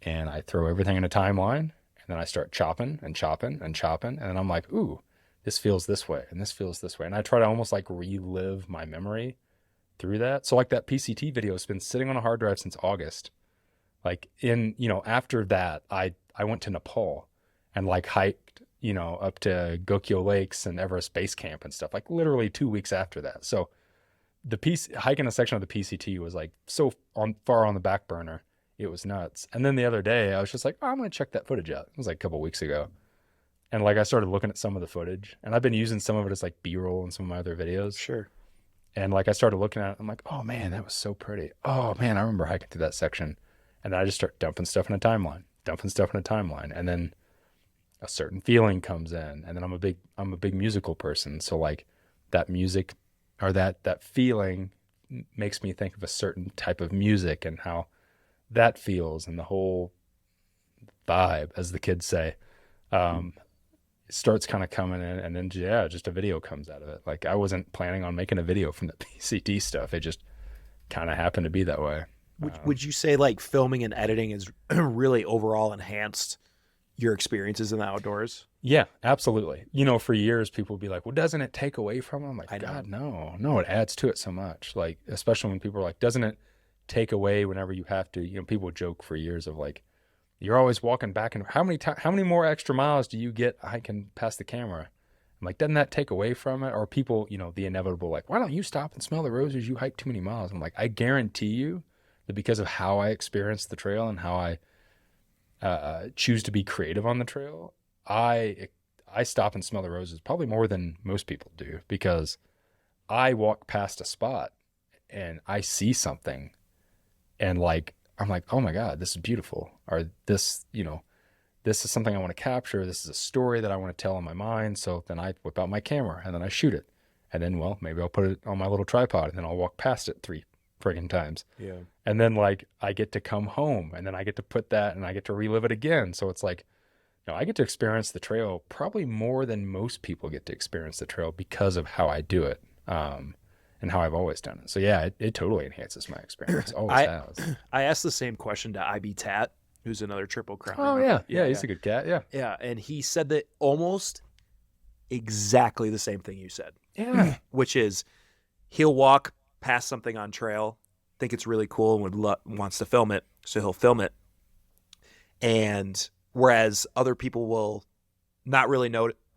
and I throw everything in a timeline and then I start chopping and chopping and chopping. And then I'm like, ooh, this feels this way and this feels this way. And I try to almost like relive my memory through that. So like that PCT video has been sitting on a hard drive since August. Like after that, I went to Nepal and like hiked, up to Gokyo Lakes and Everest Base Camp and stuff, like literally 2 weeks after that. So hiking a section of the PCT was like so far on the back burner. It was nuts. And then the other day I was just like, oh, I'm going to check that footage out. It was like a couple of weeks ago. And like I started looking at some of the footage and I've been using some of it as like B-roll in some of my other videos. Sure. And like I started looking at it, I'm like, oh man, that was so pretty. Oh man, I remember hiking through that section. And then I just start dumping stuff in a timeline. And then a certain feeling comes in. And then I'm a big musical person. So like that music or that feeling makes me think of a certain type of music and how that feels and the whole vibe, as the kids say, starts kind of coming in, and then just a video comes out of it. Like I wasn't planning on making a video from the PCT stuff. It just kind of happened to be that way. Would you say like filming and editing has really overall enhanced your experiences in the outdoors? Yeah, absolutely. For years people would be like, well, doesn't it take away from them? I'm like, God, no, it adds to it so much. Like, especially when people are like, doesn't it take away whenever you have to, people joke for years of like, you're always walking back and how many more extra miles do you get hiking past the camera? I'm like, doesn't that take away from it? Or people, the inevitable, like, why don't you stop and smell the roses? You hike too many miles. I'm like, I guarantee you that because of how I experience the trail and how I choose to be creative on the trail, I stop and smell the roses probably more than most people do, because I walk past a spot and I see something and like, I'm like, oh my God, this is beautiful. Or this, this is something I want to capture. This is a story that I want to tell in my mind. So then I whip out my camera and then I shoot it. And then, well, maybe I'll put it on my little tripod and then I'll walk past it 3 friggin' times. Yeah. And then like I get to come home and then I get to put that and I get to relive it again. So it's like, I get to experience the trail probably more than most people get to experience the trail because of how I do it. And how I've always done it. So yeah, it totally enhances my experience. Always has. I asked the same question to IB Tat, who's another Triple Crown. Oh yeah, he's a good cat. Yeah. Yeah, and he said that almost exactly the same thing you said. Yeah. Which is, he'll walk past something on trail, think it's really cool, and wants to film it, so he'll film it. And whereas other people will not really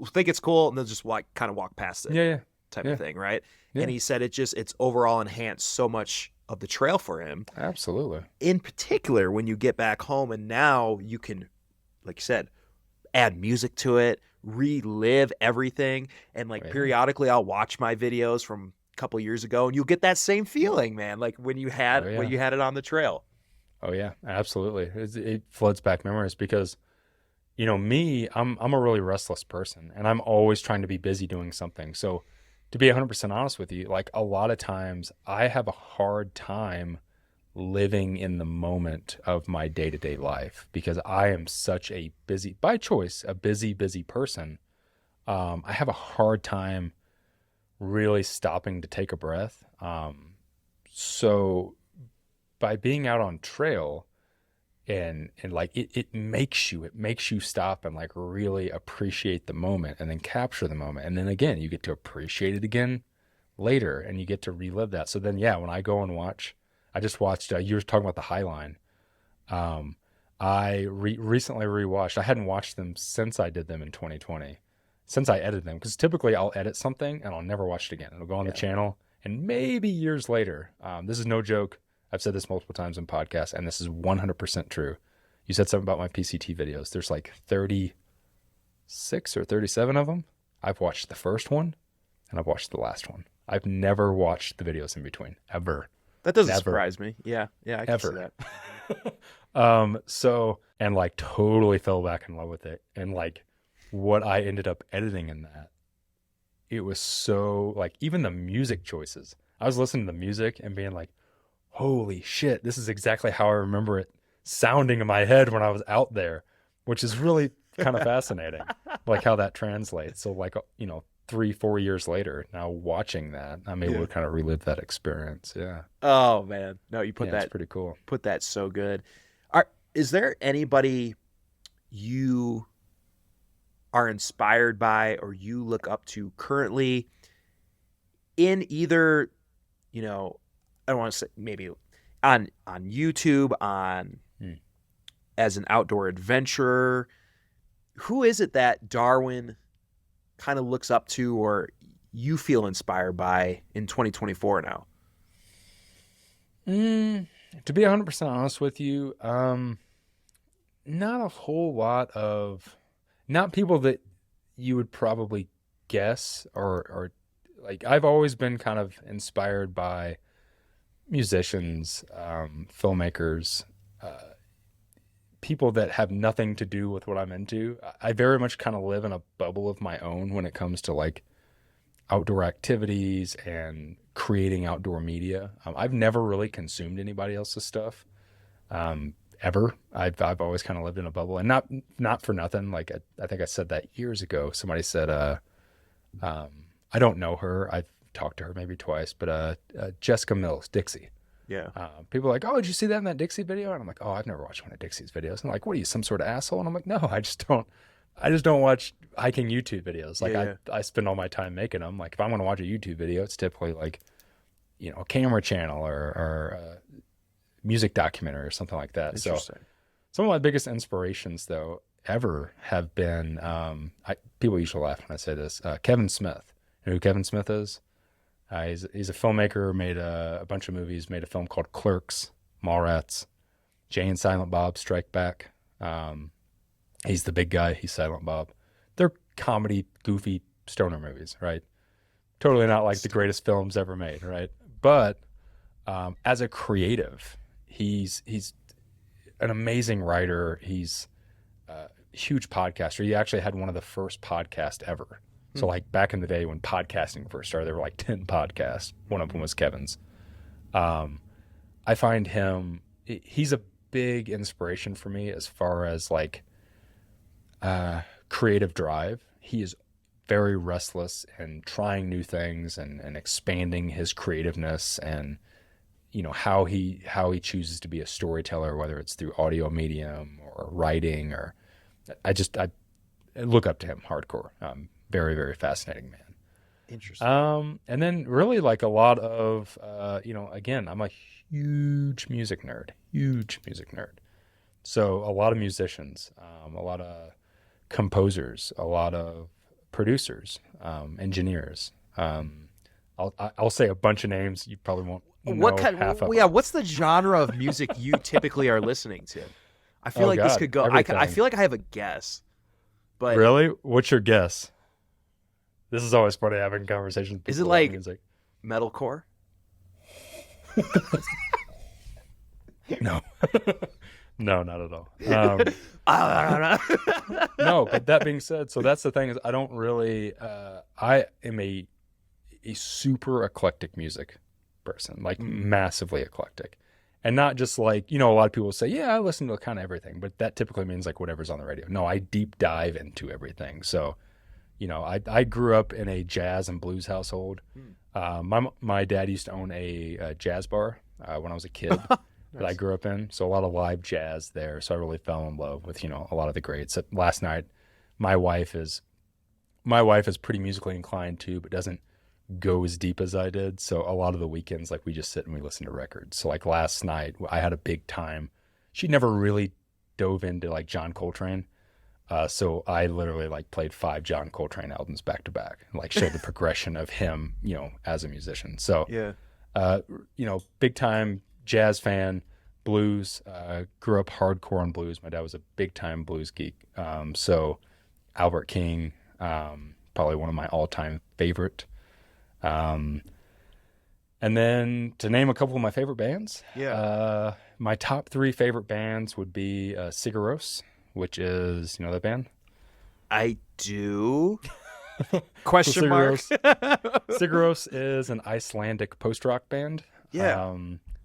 think it's cool, and they'll just kind of walk past it. Yeah. Type of thing, right? Yeah. And he said it's overall enhanced so much of the trail for him. Absolutely. In particular, when you get back home and now you can, like you said, add music to it, relive everything. And periodically I'll watch my videos from a couple years ago and you'll get that same feeling, man. Like when you had it on the trail. Oh yeah, absolutely. It floods back memories because, me, I'm a really restless person and I'm always trying to be busy doing something. So to be 100% honest with you, like a lot of times I have a hard time living in the moment of my day-to-day life because I am such a busy, by choice, a busy person. I have a hard time really stopping to take a breath. So by being out on trail and like it makes you stop and like really appreciate the moment and then capture the moment. And then again, you get to appreciate it again later and you get to relive that. So then, when I go and watch, I just watched, you were talking about the High Line. I recently rewatched, I hadn't watched them since I did them in 2020, since I edited them. Cause typically I'll edit something and I'll never watch it again. It'll go on the channel and maybe years later, this is no joke. I've said this multiple times in podcasts, and this is 100% true. You said something about my PCT videos. There's like 36 or 37 of them. I've watched the first one and I've watched the last one. I've never watched the videos in between, ever. That doesn't Never. surprise me. Yeah, I can see Ever. that. So, and like totally fell back in love with it. And like what I ended up editing in that, it was so like, even the music choices, I was listening to the music and being like, holy shit, this is exactly how I remember it sounding in my head when I was out there, which is really kind of fascinating, like how that translates. So like, 3-4 years later, now watching that, I'm able to kind of relive that experience. Yeah. Oh man, no, you put It's pretty cool. Put that so good. Is there anybody you are inspired by or you look up to currently in either, I don't want to say maybe on YouTube, as an outdoor adventurer? Who is it that Darwin kind of looks up to or you feel inspired by in 2024 now? To be 100% honest with you, not a whole lot of, not people that you would probably guess or like, I've always been kind of inspired by musicians, filmmakers, people that have nothing to do with what I'm into. I very much kind of live in a bubble of my own when it comes to like outdoor activities and creating outdoor media. I've never really consumed anybody else's stuff, ever. I've always kind of lived in a bubble, and not for nothing. Like I think I said that years ago. Somebody said, I don't know her. I've talked to her maybe twice, but Jessica Mills, Dixie. Yeah. People are like, oh, did you see that in that Dixie video? And I'm like, oh, I've never watched one of Dixie's videos. And like, what are you, some sort of asshole? And I'm like, no, I just don't watch hiking YouTube videos. Like I spend all my time making them. Like if I'm going to watch a YouTube video, it's typically like, a camera channel or a music documentary or something like that. So some of my biggest inspirations though ever have been, people usually laugh when I say this, Kevin Smith. You know who Kevin Smith is? He's a filmmaker, made a bunch of movies, made a film called Clerks, Mallrats, Jay and Silent Bob Strike Back. He's the big guy. He's Silent Bob. They're comedy, goofy stoner movies, right? Totally not like the greatest films ever made, right? But as a creative, he's an amazing writer. He's a huge podcaster. He actually had one of the first podcasts ever. So like back in the day when podcasting first started, there were like 10 podcasts. One of them was Kevin's. I find he's a big inspiration for me as far as like creative drive. He is very restless and trying new things and expanding his creativeness and how he chooses to be a storyteller, whether it's through audio medium or writing or I look up to him hardcore. Very, very fascinating man. Interesting. And then really like a lot of, again, I'm a huge music nerd. So a lot of musicians, a lot of composers, a lot of producers, engineers. I'll say a bunch of names. You probably won't know half of them. What's the genre of music you typically are listening to? I feel like this could go. I feel like I have a guess. But really, what's your guess? This is always funny having conversations. Is it like music. Metalcore? No. No, not at all. No, but that being said, so that's the thing is I don't really, I am a super eclectic music person, like massively eclectic. And not just like, a lot of people say, yeah, I listen to kind of everything, but that typically means like whatever's on the radio. No, I deep dive into everything. So, I grew up in a jazz and blues household. My dad used to own a jazz bar when I was a kid that I grew up in. So a lot of live jazz there. So I really fell in love with, a lot of the greats. Last night, my wife is pretty musically inclined too, but doesn't go as deep as I did. So a lot of the weekends, like we just sit and we listen to records. So like last night, I had a big time. She never really dove into like John Coltrane. So I literally like played 5 John Coltrane albums back to back and like showed the progression of him, as a musician. So, big time jazz fan, blues. Grew up hardcore on blues. My dad was a big time blues geek. So Albert King, probably one of my all time favorite. And then to name a couple of my favorite bands, my top 3 favorite bands would be Sigur Rós, which is, you know that band? I do. Question mark. Sigur Rós is an Icelandic post-rock band. Yeah.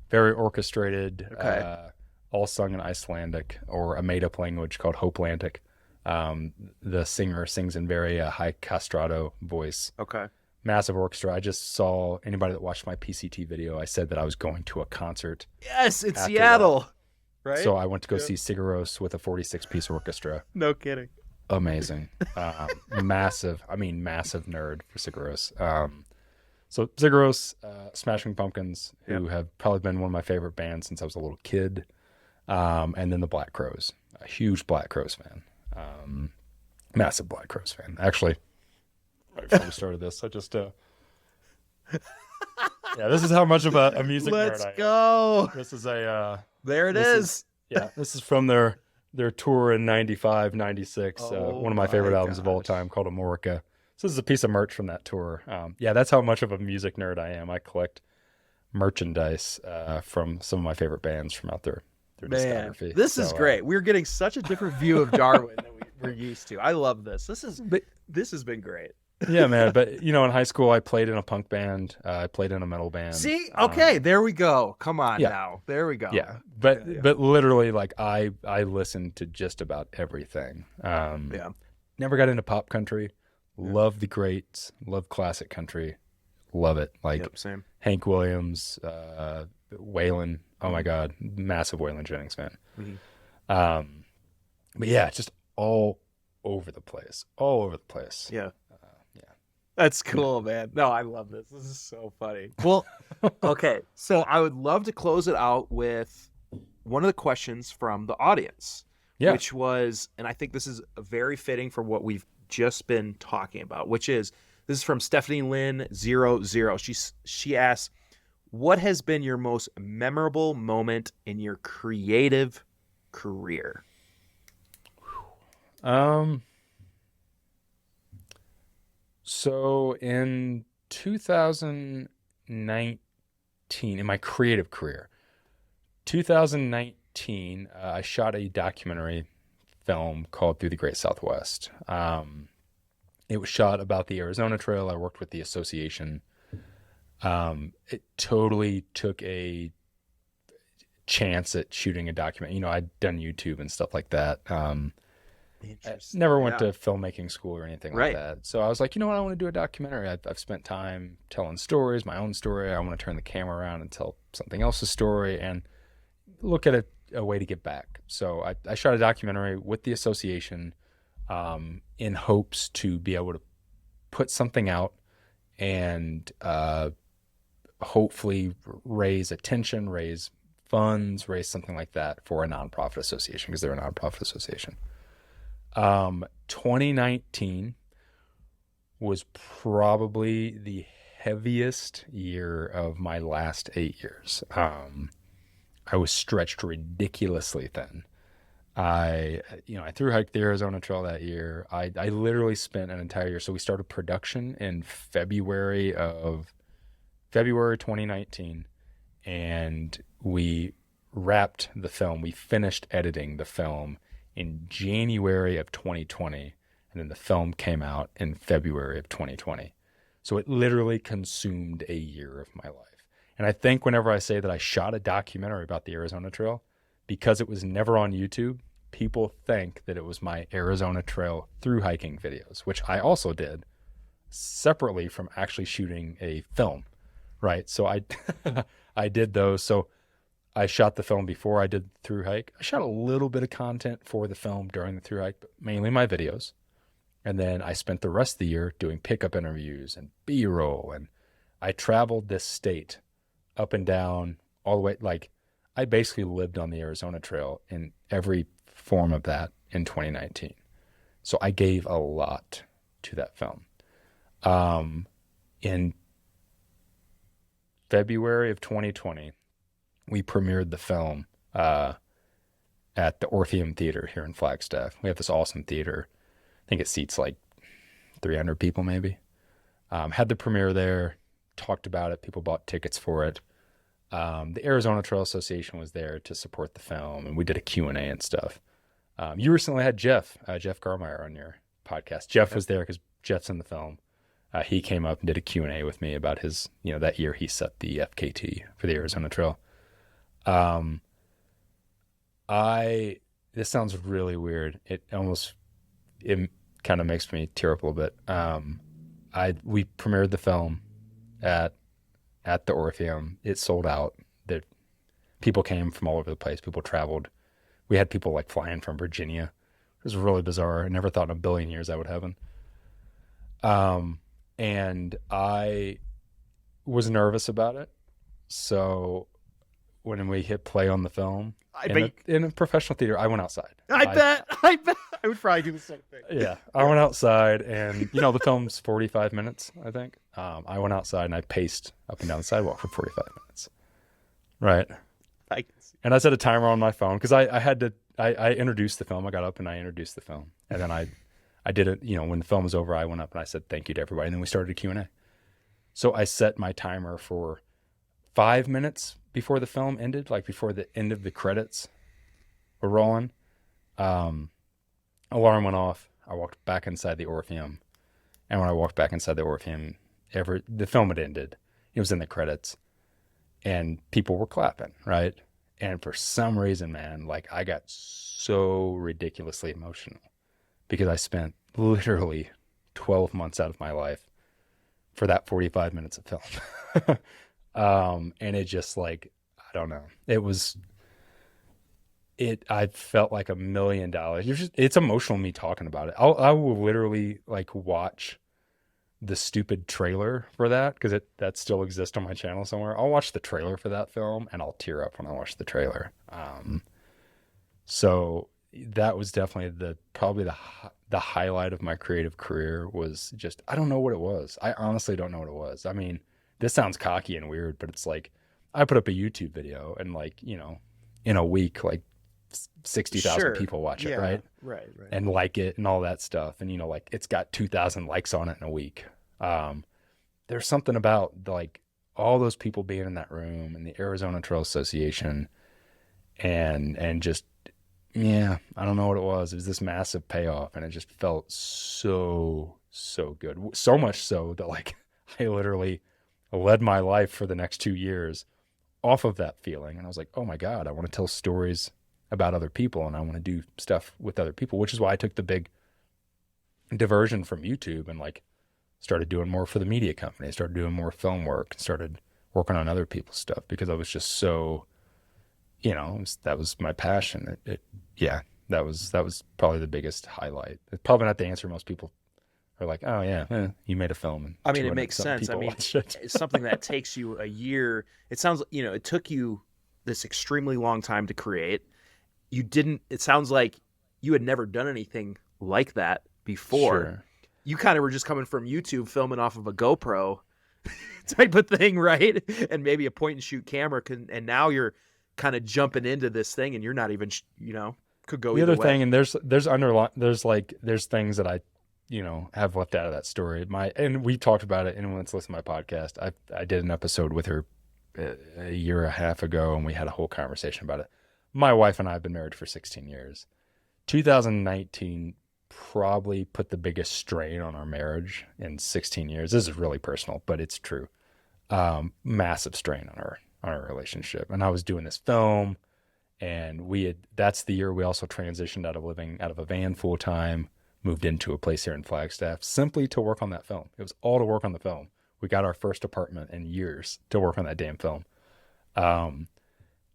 Very orchestrated, Okay. all sung in Icelandic or a made-up language called Hopelandic. The singer sings in very high castrato voice. Okay. Massive orchestra. I just saw anybody that watched my PCT video. I said that I was going to a concert. Yes, it's after Seattle. that. Right? So I went to go see Sigur Rós with a 46-piece orchestra. No kidding. Amazing. Massive nerd for Sigur Rós. So Sigur Rós, Smashing Pumpkins, who have probably been one of my favorite bands since I was a little kid. And then the Black Crowes, a huge Black Crowes fan. Massive Black Crowes fan. Actually, right before we started this, I just this is how much of a music nerd I am. Let's go. This is a there it is. This is from their tour in 95, 96. One of my favorite albums of all time called Amorica. So this is a piece of merch from that tour. That's how much of a music nerd I am. I collect merchandise from some of my favorite bands from out their discography. This is great. We're getting such a different view of Darwin than we're used to. I love this. This has been great. Yeah, man. But in higigh school, I played in a punk band. I played in a metal band. See, okay, there we go. Come on now, there we go. Yeah, but literally, like I listened to just about everything. Never got into pop country. Love the greats. Love classic country. Love it. Like same. Hank Williams, Waylon. Oh my God, massive Waylon Jennings fan. Mm-hmm. But yeah, just all over the place. All over the place. Yeah. That's cool, man. No, I love this. This is so funny. Well, okay. So I would love to close it out with one of the questions from the audience, which was, and I think this is very fitting for what we've just been talking about, which is, this is from Stephanie Lynn 00. She asks, what has been your most memorable moment in your creative career? So in 2019, in my creative career, 2019, I shot a documentary film called Through the Great Southwest. It was shot about the Arizona Trail. I worked with the association. It totally took a chance at shooting a document. I'd done YouTube and stuff like that. I never went to filmmaking school or anything like that. So I was like, I want to do a documentary. I've spent time telling stories, my own story. I want to turn the camera around and tell something else's story and look at a way to give back. So I shot a documentary with the association in hopes to be able to put something out and hopefully raise attention, raise funds, raise something like that for a nonprofit association, because they're a nonprofit association. 2019 was probably the heaviest year of my last 8 years. I was stretched ridiculously thin. I thru hiked the Arizona Trail that year. I literally spent an entire year. So we started production in February 2019, and we wrapped the film. We finished editing the film in January of 2020, and then the film came out in February of 2020. So it literally consumed a year of my life. And I think whenever I say that I shot a documentary about the Arizona Trail, because it was never on YouTube, people think that it was my Arizona Trail through hiking videos, which I also did separately from actually shooting a film, right? So I did those. So I shot the film before I did the through hike. I shot a little bit of content for the film during the through hike, but mainly my videos. And then I spent the rest of the year doing pickup interviews and B-roll. And I traveled this state up and down all the way. Like, I basically lived on the Arizona Trail in every form of that in 2019. So I gave a lot to that film. In February of 2020, we premiered the film at the Orpheum Theater here in Flagstaff. We have this awesome theater. I think it seats like 300 people maybe. Had the premiere there, talked about it. People bought tickets for it. The Arizona Trail Association was there to support the film, and we did a Q&A and stuff. You recently had Jeff Garmeyer on your podcast. Jeff was there because Jeff's in the film. He came up and did a Q&A with me about his, that year he set the FKT for the Arizona Trail. This sounds really weird. It kind of makes me tear up a little bit. We premiered the film at the Orpheum. It sold out. People came from all over the place. People traveled. We had people like flying from Virginia. It was really bizarre. I never thought in a billion years that would happen. And I was nervous about it. So when we hit play on the film in a professional theater, I went outside. I bet I would probably do the same thing. Yeah. I went outside, and the film's 45 minutes, I think. I went outside and I paced up and down the sidewalk for 45 minutes. Right. And I set a timer on my phone because I introduced the film. I got up and I introduced the film. And then I did it, when the film was over, I went up and I said thank you to everybody. And then we started a Q&A. So I set my timer for 5 minutes before the film ended, like before the end of the credits were rolling. Alarm went off. I walked back inside the Orpheum. And when I walked back inside the Orpheum, the film had ended. It was in the credits. And people were clapping, right? And for some reason, man, like I got so ridiculously emotional because I spent literally 12 months out of my life for that 45 minutes of film. And it just like, I don't know. I felt like $1 million. It's emotional me talking about it. I will literally like watch the stupid trailer for that because that still exists on my channel somewhere. I'll watch the trailer for that film and I'll tear up when I watch the trailer. So that was definitely probably the highlight of my creative career was just, I don't know what it was. I honestly don't know what it was. I mean, this sounds cocky and weird, but it's like I put up a YouTube video and like, in a week, like 60,000 people watch it, right? Right. And like it and all that stuff. And, like it's got 2,000 likes on it in a week. There's something about like all those people being in that room and the Arizona Trail Association and just, I don't know what it was. It was this massive payoff and it just felt so good. So much so that like I literally led my life for the next 2 years off of that feeling. And I was like, oh my God, I want to tell stories about other people and I want to do stuff with other people, which is why I took the big diversion from YouTube and like started doing more for the media company. I started doing more film work and started working on other people's stuff because I was just so, that was my passion. That was probably the biggest highlight. It's probably not the answer most people are like, oh yeah, you made a film. And I mean, it makes sense. I mean, it's something that takes you a year. It sounds, it took you this extremely long time to create. It sounds like you had never done anything like that before. Sure. You kind of were just coming from YouTube filming off of a GoPro type of thing, right? And maybe a point and shoot camera. And now you're kind of jumping into this thing and you're not even, could go either way. The other thing, and there's things that I, have left out of that story. And we talked about it. Anyone that's listened to my podcast, I did an episode with her a year and a half ago and we had a whole conversation about it. My wife and I have been married for 16 years. 2019 probably put the biggest strain on our marriage in 16 years. This is really personal, but it's true. Massive strain on our relationship. And I was doing this film and that's the year we also transitioned out of living out of a van full time, moved into a place here in Flagstaff simply to work on that film. It was all to work on the film. We got our first apartment in years to work on that damn film.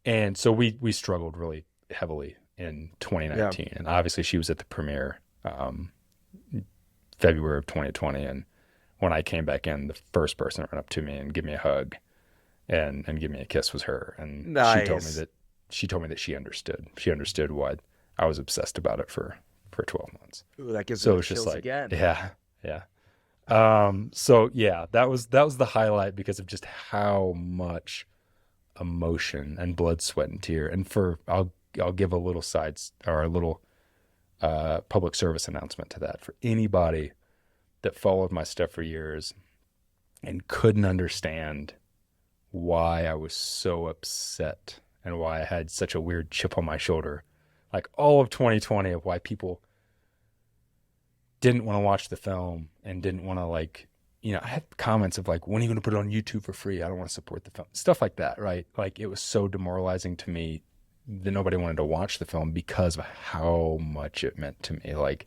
And so we struggled really heavily in 2019. Yeah. And obviously she was at the premiere February of 2020. And when I came back in, the first person that ran up to me and give me a hug and give me a kiss was her. And nice. she told me that she understood. She understood why I was obsessed about it for 12 months. Ooh, that gives so me it's just like, again. Yeah. So yeah, that was the highlight because of just how much emotion and blood, sweat, and tear. And I'll give a little public service announcement to that for anybody that followed my stuff for years and couldn't understand why I was so upset and why I had such a weird chip on my shoulder. Like all of 2020 of why people didn't want to watch the film and didn't want to I had comments of like, when are you going to put it on YouTube for free? I don't want to support the film. Stuff like that, right? Like it was so demoralizing to me that nobody wanted to watch the film because of how much it meant to me. Like,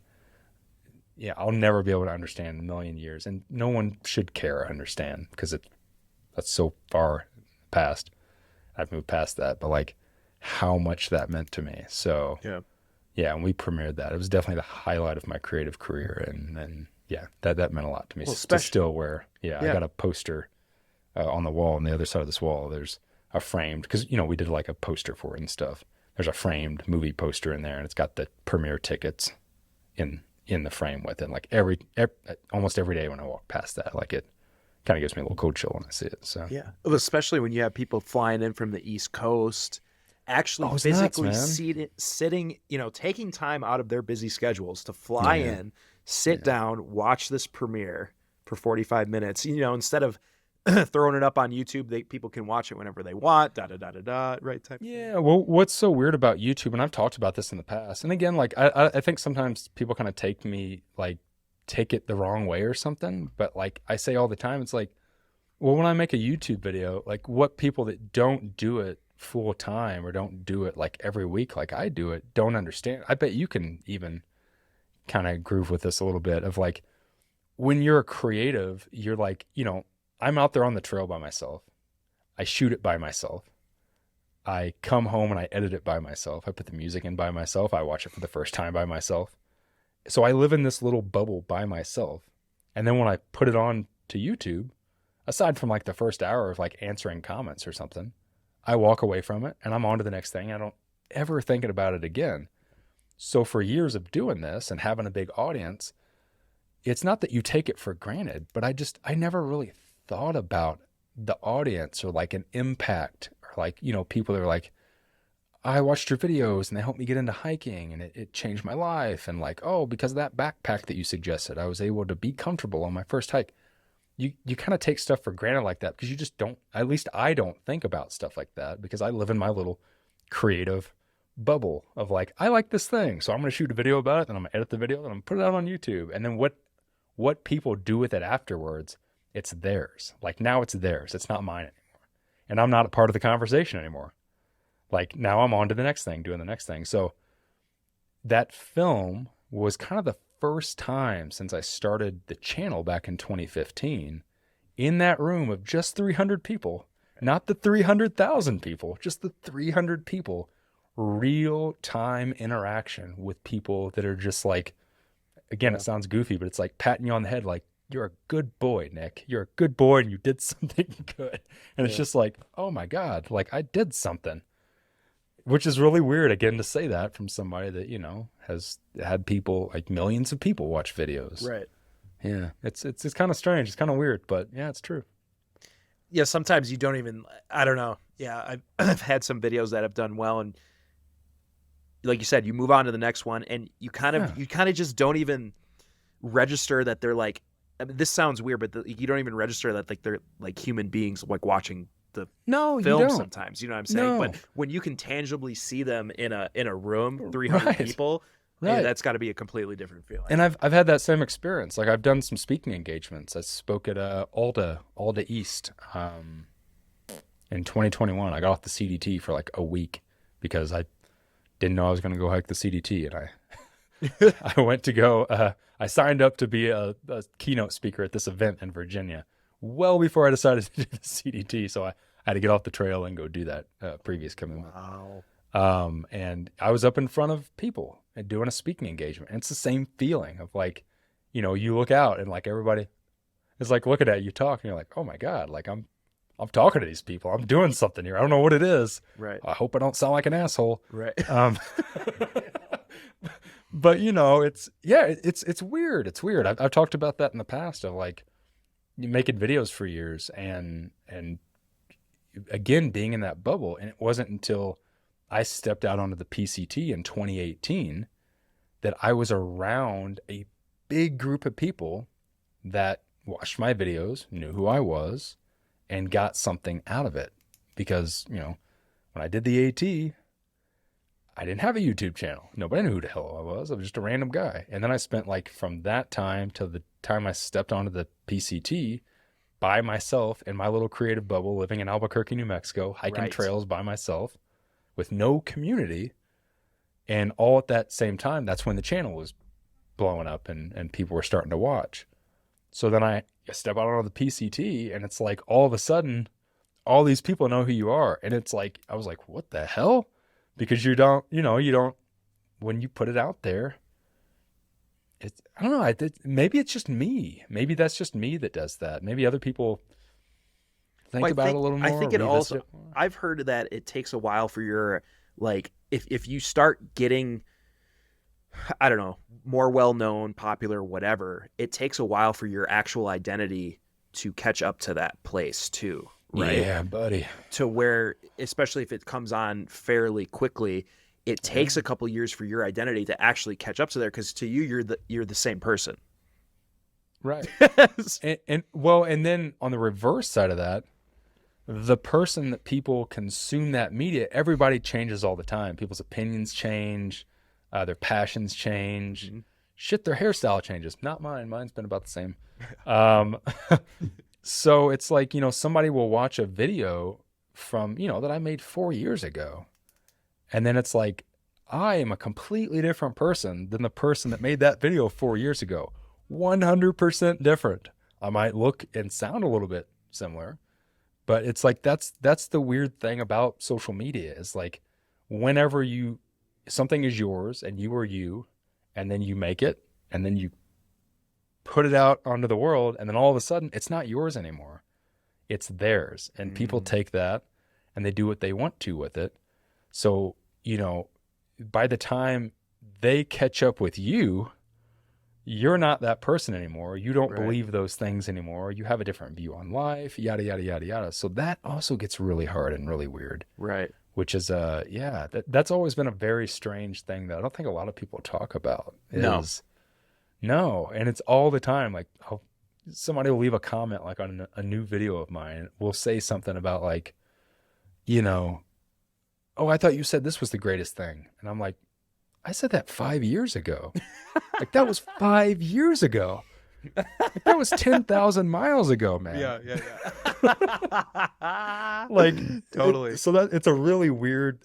yeah, I'll never be able to understand in a million years, and no one should care or understand because that's so far past. I've moved past that, but like how much that meant to me. So yeah, and we premiered that. It was definitely the highlight of my creative career, and yeah, that meant a lot to me. Well, To still wear. I got a poster on the wall. On the other side of this wall, there's a framed, because we did like a poster for it and stuff. There's a framed movie poster in there, and it's got the premiere tickets in the frame with it. Like every almost every day when I walk past that, like it kind of gives me a little cold chill when I see it. So yeah, especially when you have people flying in from the East Coast, actually it's physically nuts, sitting, taking time out of their busy schedules to fly in, sit down, watch this premiere for 45 minutes. Instead of throwing it up on YouTube, people can watch it whenever they want. Right time. Yeah. Well, what's so weird about YouTube, and I've talked about this in the past, and again, like I think sometimes people kind of take it the wrong way or something. But like I say all the time, it's like, well, when I make a YouTube video, like what people that don't do it full time or don't do it like every week like I do it don't understand. I bet you can even kind of groove with this a little bit of like, when you're a creative, you're like, I'm out there on the trail by myself. I shoot it by myself. I come home and I edit it by myself. I put the music in by myself. I watch it for the first time by myself. So I live in this little bubble by myself. And then when I put it on to YouTube, aside from like the first hour of like answering comments or something, I walk away from it and I'm on to the next thing. I don't ever think about it again. So for years of doing this and having a big audience, it's not that you take it for granted, but I never really thought about the audience or like an impact or like, people that are like, I watched your videos and they helped me get into hiking and it changed my life. And like, oh, because of that backpack that you suggested, I was able to be comfortable on my first hike. You kind of take stuff for granted like that because you just don't, at least I don't think about stuff like that because I live in my little creative bubble of like, I like this thing, so I'm going to shoot a video about it, then I'm going to edit the video, then I'm going to put it out on YouTube. And then what people do with it afterwards, it's theirs. Like now it's theirs. It's not mine anymore. And I'm not a part of the conversation anymore. Like now I'm on to the next thing, doing the next thing. So that film was kind of the first time since I started the channel back in 2015 in that room of just 300 people, not the 300,000 people, just the 300 people, real time interaction with people that are just like, again, it sounds goofy, but it's like patting you on the head. Like, you're a good boy, Nick. You're a good boy and you did something good. And it's just like, oh my God, like I did something. Which is really weird, again, to say that from somebody that, has had people, like millions of people watch videos. Right. Yeah. It's kind of strange. It's kind of weird, but yeah, it's true. Yeah. Sometimes you don't even, I don't know. Yeah. I've had some videos that have done well. And like you said, you move on to the next one and you kind of just don't even register that they're like, I mean, this sounds weird, but you don't even register that like they're like human beings like watching the film sometimes, you know what I'm saying? No. But when you can tangibly see them in a room, 300 people, that's got to be a completely different feeling. And I've had that same experience. Like I've done some speaking engagements. I spoke at Alda East in 2021. I got off the CDT for like a week because I didn't know I was going to go hike the CDT, and I went to go. I signed up to be a keynote speaker at this event in Virginia well before I decided to do the CDT. So I had to get off the trail and go do that previous commitment. Wow. And I was up in front of people and doing a speaking engagement. And it's the same feeling of like, you look out and like everybody is like looking at you talk and you're like, oh my God, like I'm talking to these people. I'm doing something here. I don't know what it is. Right. I hope I don't sound like an asshole. Right. But it's weird. It's weird. I've talked about that in the past of like, you making videos for years and again, being in that bubble. And it wasn't until I stepped out onto the PCT in 2018 that I was around a big group of people that watched my videos, knew who I was, and got something out of it. Because, you know, when I did the AT, I didn't have a YouTube channel. Nobody knew who the hell I was. I was just a random guy. And then I spent like from that time till the time I stepped onto the PCT by myself in my little creative bubble, living in Albuquerque, New Mexico, hiking trails by myself with no community. And all at that same time, that's when the channel was blowing up and people were starting to watch. So then I step out onto the PCT and it's like all of a sudden, all these people know who you are. And it's like, I was like, what the hell? Because you don't, when you put it out there, I don't know. Maybe it's just me. Maybe that's just me that does that. Maybe other people think about it a little more. I think it also, I've heard that it takes a while for your, like, if you start getting, I don't know, more well-known, popular, whatever, it takes a while for your actual identity to catch up to that place too, right? Yeah, buddy. To where, especially if it comes on fairly quickly, it takes a couple years for your identity to actually catch up to there, because to you, you're the same person. Right. and then on the reverse side of that, the person that people consume that media, everybody changes all the time. People's opinions change, their passions change. Mm-hmm. Shit, their hairstyle changes. Not mine. Mine's been about the same. So it's like, somebody will watch a video from, that I made 4 years ago. And then it's like, I am a completely different person than the person that made that video 4 years ago. 100% different. I might look and sound a little bit similar, but it's like, that's the weird thing about social media is like, whenever something is yours and you are you, and then you make it and then you put it out onto the world, and then all of a sudden it's not yours anymore. It's theirs. And people take that and they do what they want to with it. So, by the time they catch up with you, you're not that person anymore. You don't believe those things anymore. You have a different view on life, yada, yada, yada, yada. So that also gets really hard and really weird. Right. Which is, that's always been a very strange thing that I don't think a lot of people talk about. No. And it's all the time. Like, somebody will leave a comment like on a new video of mine, and will say something about like, oh, I thought you said this was the greatest thing. And I'm like, I said that 5 years ago. Like, that was 5 years ago. Like, that was 10,000 miles ago, man. Yeah. Like, totally. It's a really weird,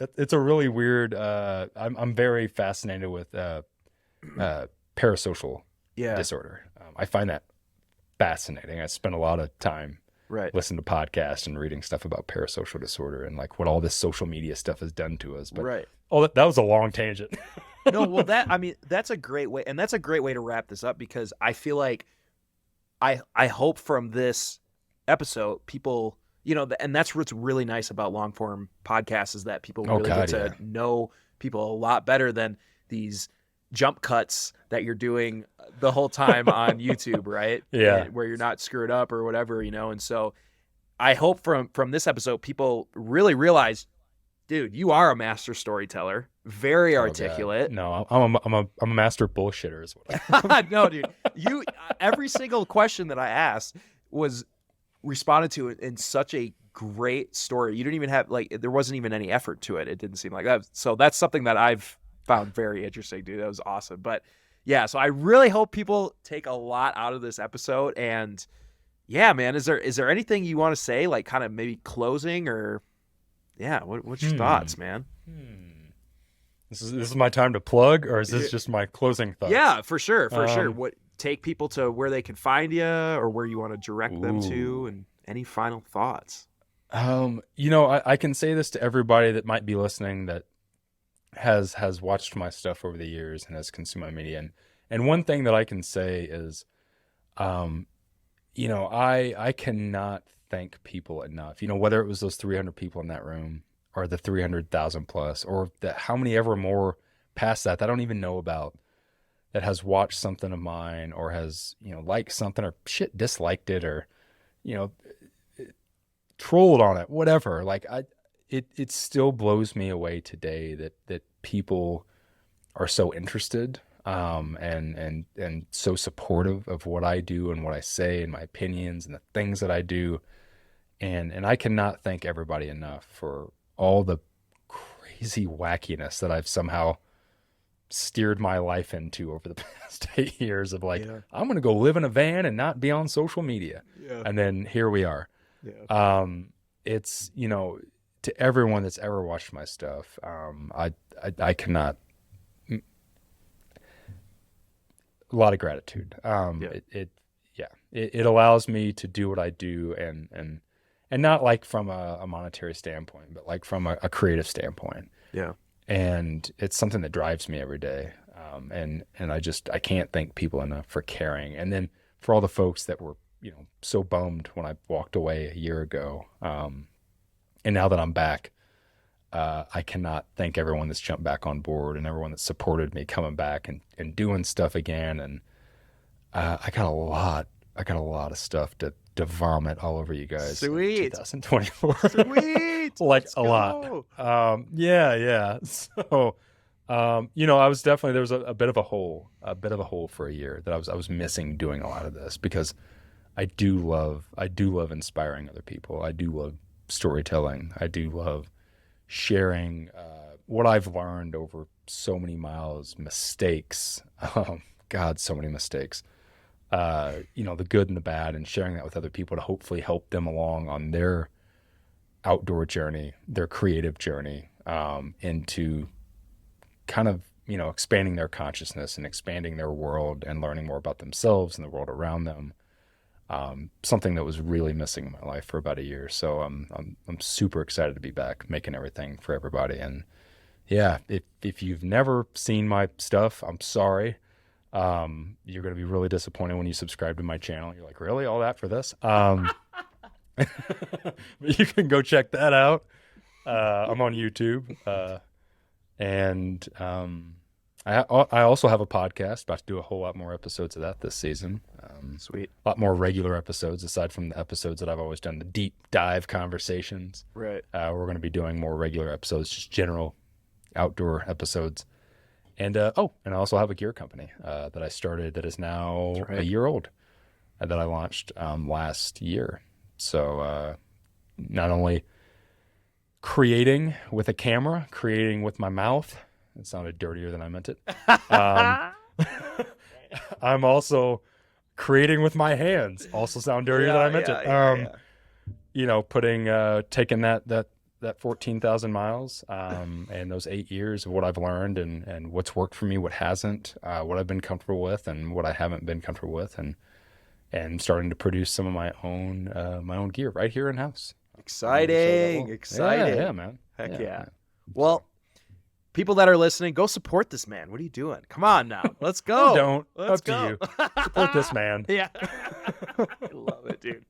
I'm very fascinated with parasocial disorder. I find that fascinating. I spend a lot of time listening to podcasts and reading stuff about parasocial disorder and like what all this social media stuff has done to us. But that was a long tangent. No, well, that's a great way, and that's a great way to wrap this up, because I feel like I hope from this episode people, and that's what's really nice about long form podcasts, is that people really get to know people a lot better than these jump cuts that you're doing the whole time on YouTube, right? Yeah. Where you're not screwed up or whatever, and so I hope from this episode people really realize, dude, you are a master storyteller, very articulate. No, I'm a master bullshitter is what No, dude, you every single question that I asked was responded to in such a great story. You didn't even have there wasn't even any effort to it. It didn't seem like that. So that's something that I've found very interesting, dude. That was awesome. But yeah, so I really hope people take a lot out of this episode. And yeah, man, is there anything you want to say, like kind of maybe closing, or what's your thoughts, man? This is my time to plug, or is this just my closing thoughts? Yeah, for sure. What, take people to where they can find you, or where you want to direct them to, and any final thoughts? I can say this to everybody that might be listening that has watched my stuff over the years and has consumed my media. And one thing that I can say is, I cannot thank people enough. Whether it was those 300 people in that room, or the 300,000 plus, or how many ever more past that I don't even know about, that has watched something of mine, or has, liked something, or disliked it, or, trolled on it, whatever. Like it still blows me away today that people are so interested, and so supportive of what I do and what I say and my opinions and the things that I do. And I cannot thank everybody enough for all the crazy wackiness that I've somehow steered my life into over the past 8 years of like, I'm going to go live in a van and not be on social media. Yeah. And then here we are. Yeah. It's, to everyone that's ever watched my stuff, I cannot, a lot of gratitude. It allows me to do what I do and not like from a monetary standpoint, but like from a creative standpoint. Yeah. And it's something that drives me every day. And I can't thank people enough for caring. And then for all the folks that were, so bummed when I walked away a year ago. And now that I'm back, I cannot thank everyone that's jumped back on board and everyone that supported me coming back and doing stuff again. And I got a lot of stuff to vomit all over you guys. Sweet. In 2024. Sweet. Like Let's a go. lot. Yeah. So, I was definitely, there was a bit of a hole for a year that I was missing doing a lot of this, because I do love inspiring other people. I do love storytelling. I do love sharing what I've learned over so many miles, mistakes. God, so many mistakes. The good and the bad, and sharing that with other people to hopefully help them along on their outdoor journey, their creative journey, into kind of, expanding their consciousness and expanding their world and learning more about themselves and the world around them. Something that was really missing in my life for about a year. So I'm super excited to be back making everything for everybody. And yeah, if you've never seen my stuff, I'm sorry. You're going to be really disappointed when you subscribe to my channel. You're like, really? All that for this? But you can go check that out. I'm on YouTube. And I also have a podcast, about to do a whole lot more episodes of that this season. Sweet. A lot more regular episodes aside from the episodes that I've always done, the deep dive conversations. Right. We're going to be doing more regular episodes, just general outdoor episodes. And and I also have a gear company that I started that is now a year old, that I launched last year. So not only creating with a camera, creating with my mouth. It sounded dirtier than I meant it. I'm also creating with my hands. Also sound dirtier than I meant it. Taking that 14,000 miles and those 8 years of what I've learned and what's worked for me, what hasn't, what I've been comfortable with and what I haven't been comfortable with, and starting to produce some of my own gear right here in house. Exciting. Yeah, man. Heck yeah. Well, people that are listening, go support this man. What are you doing? Come on now. Let's go. Don't. Let's Up go. to you. Support this man. Yeah. I love it, dude.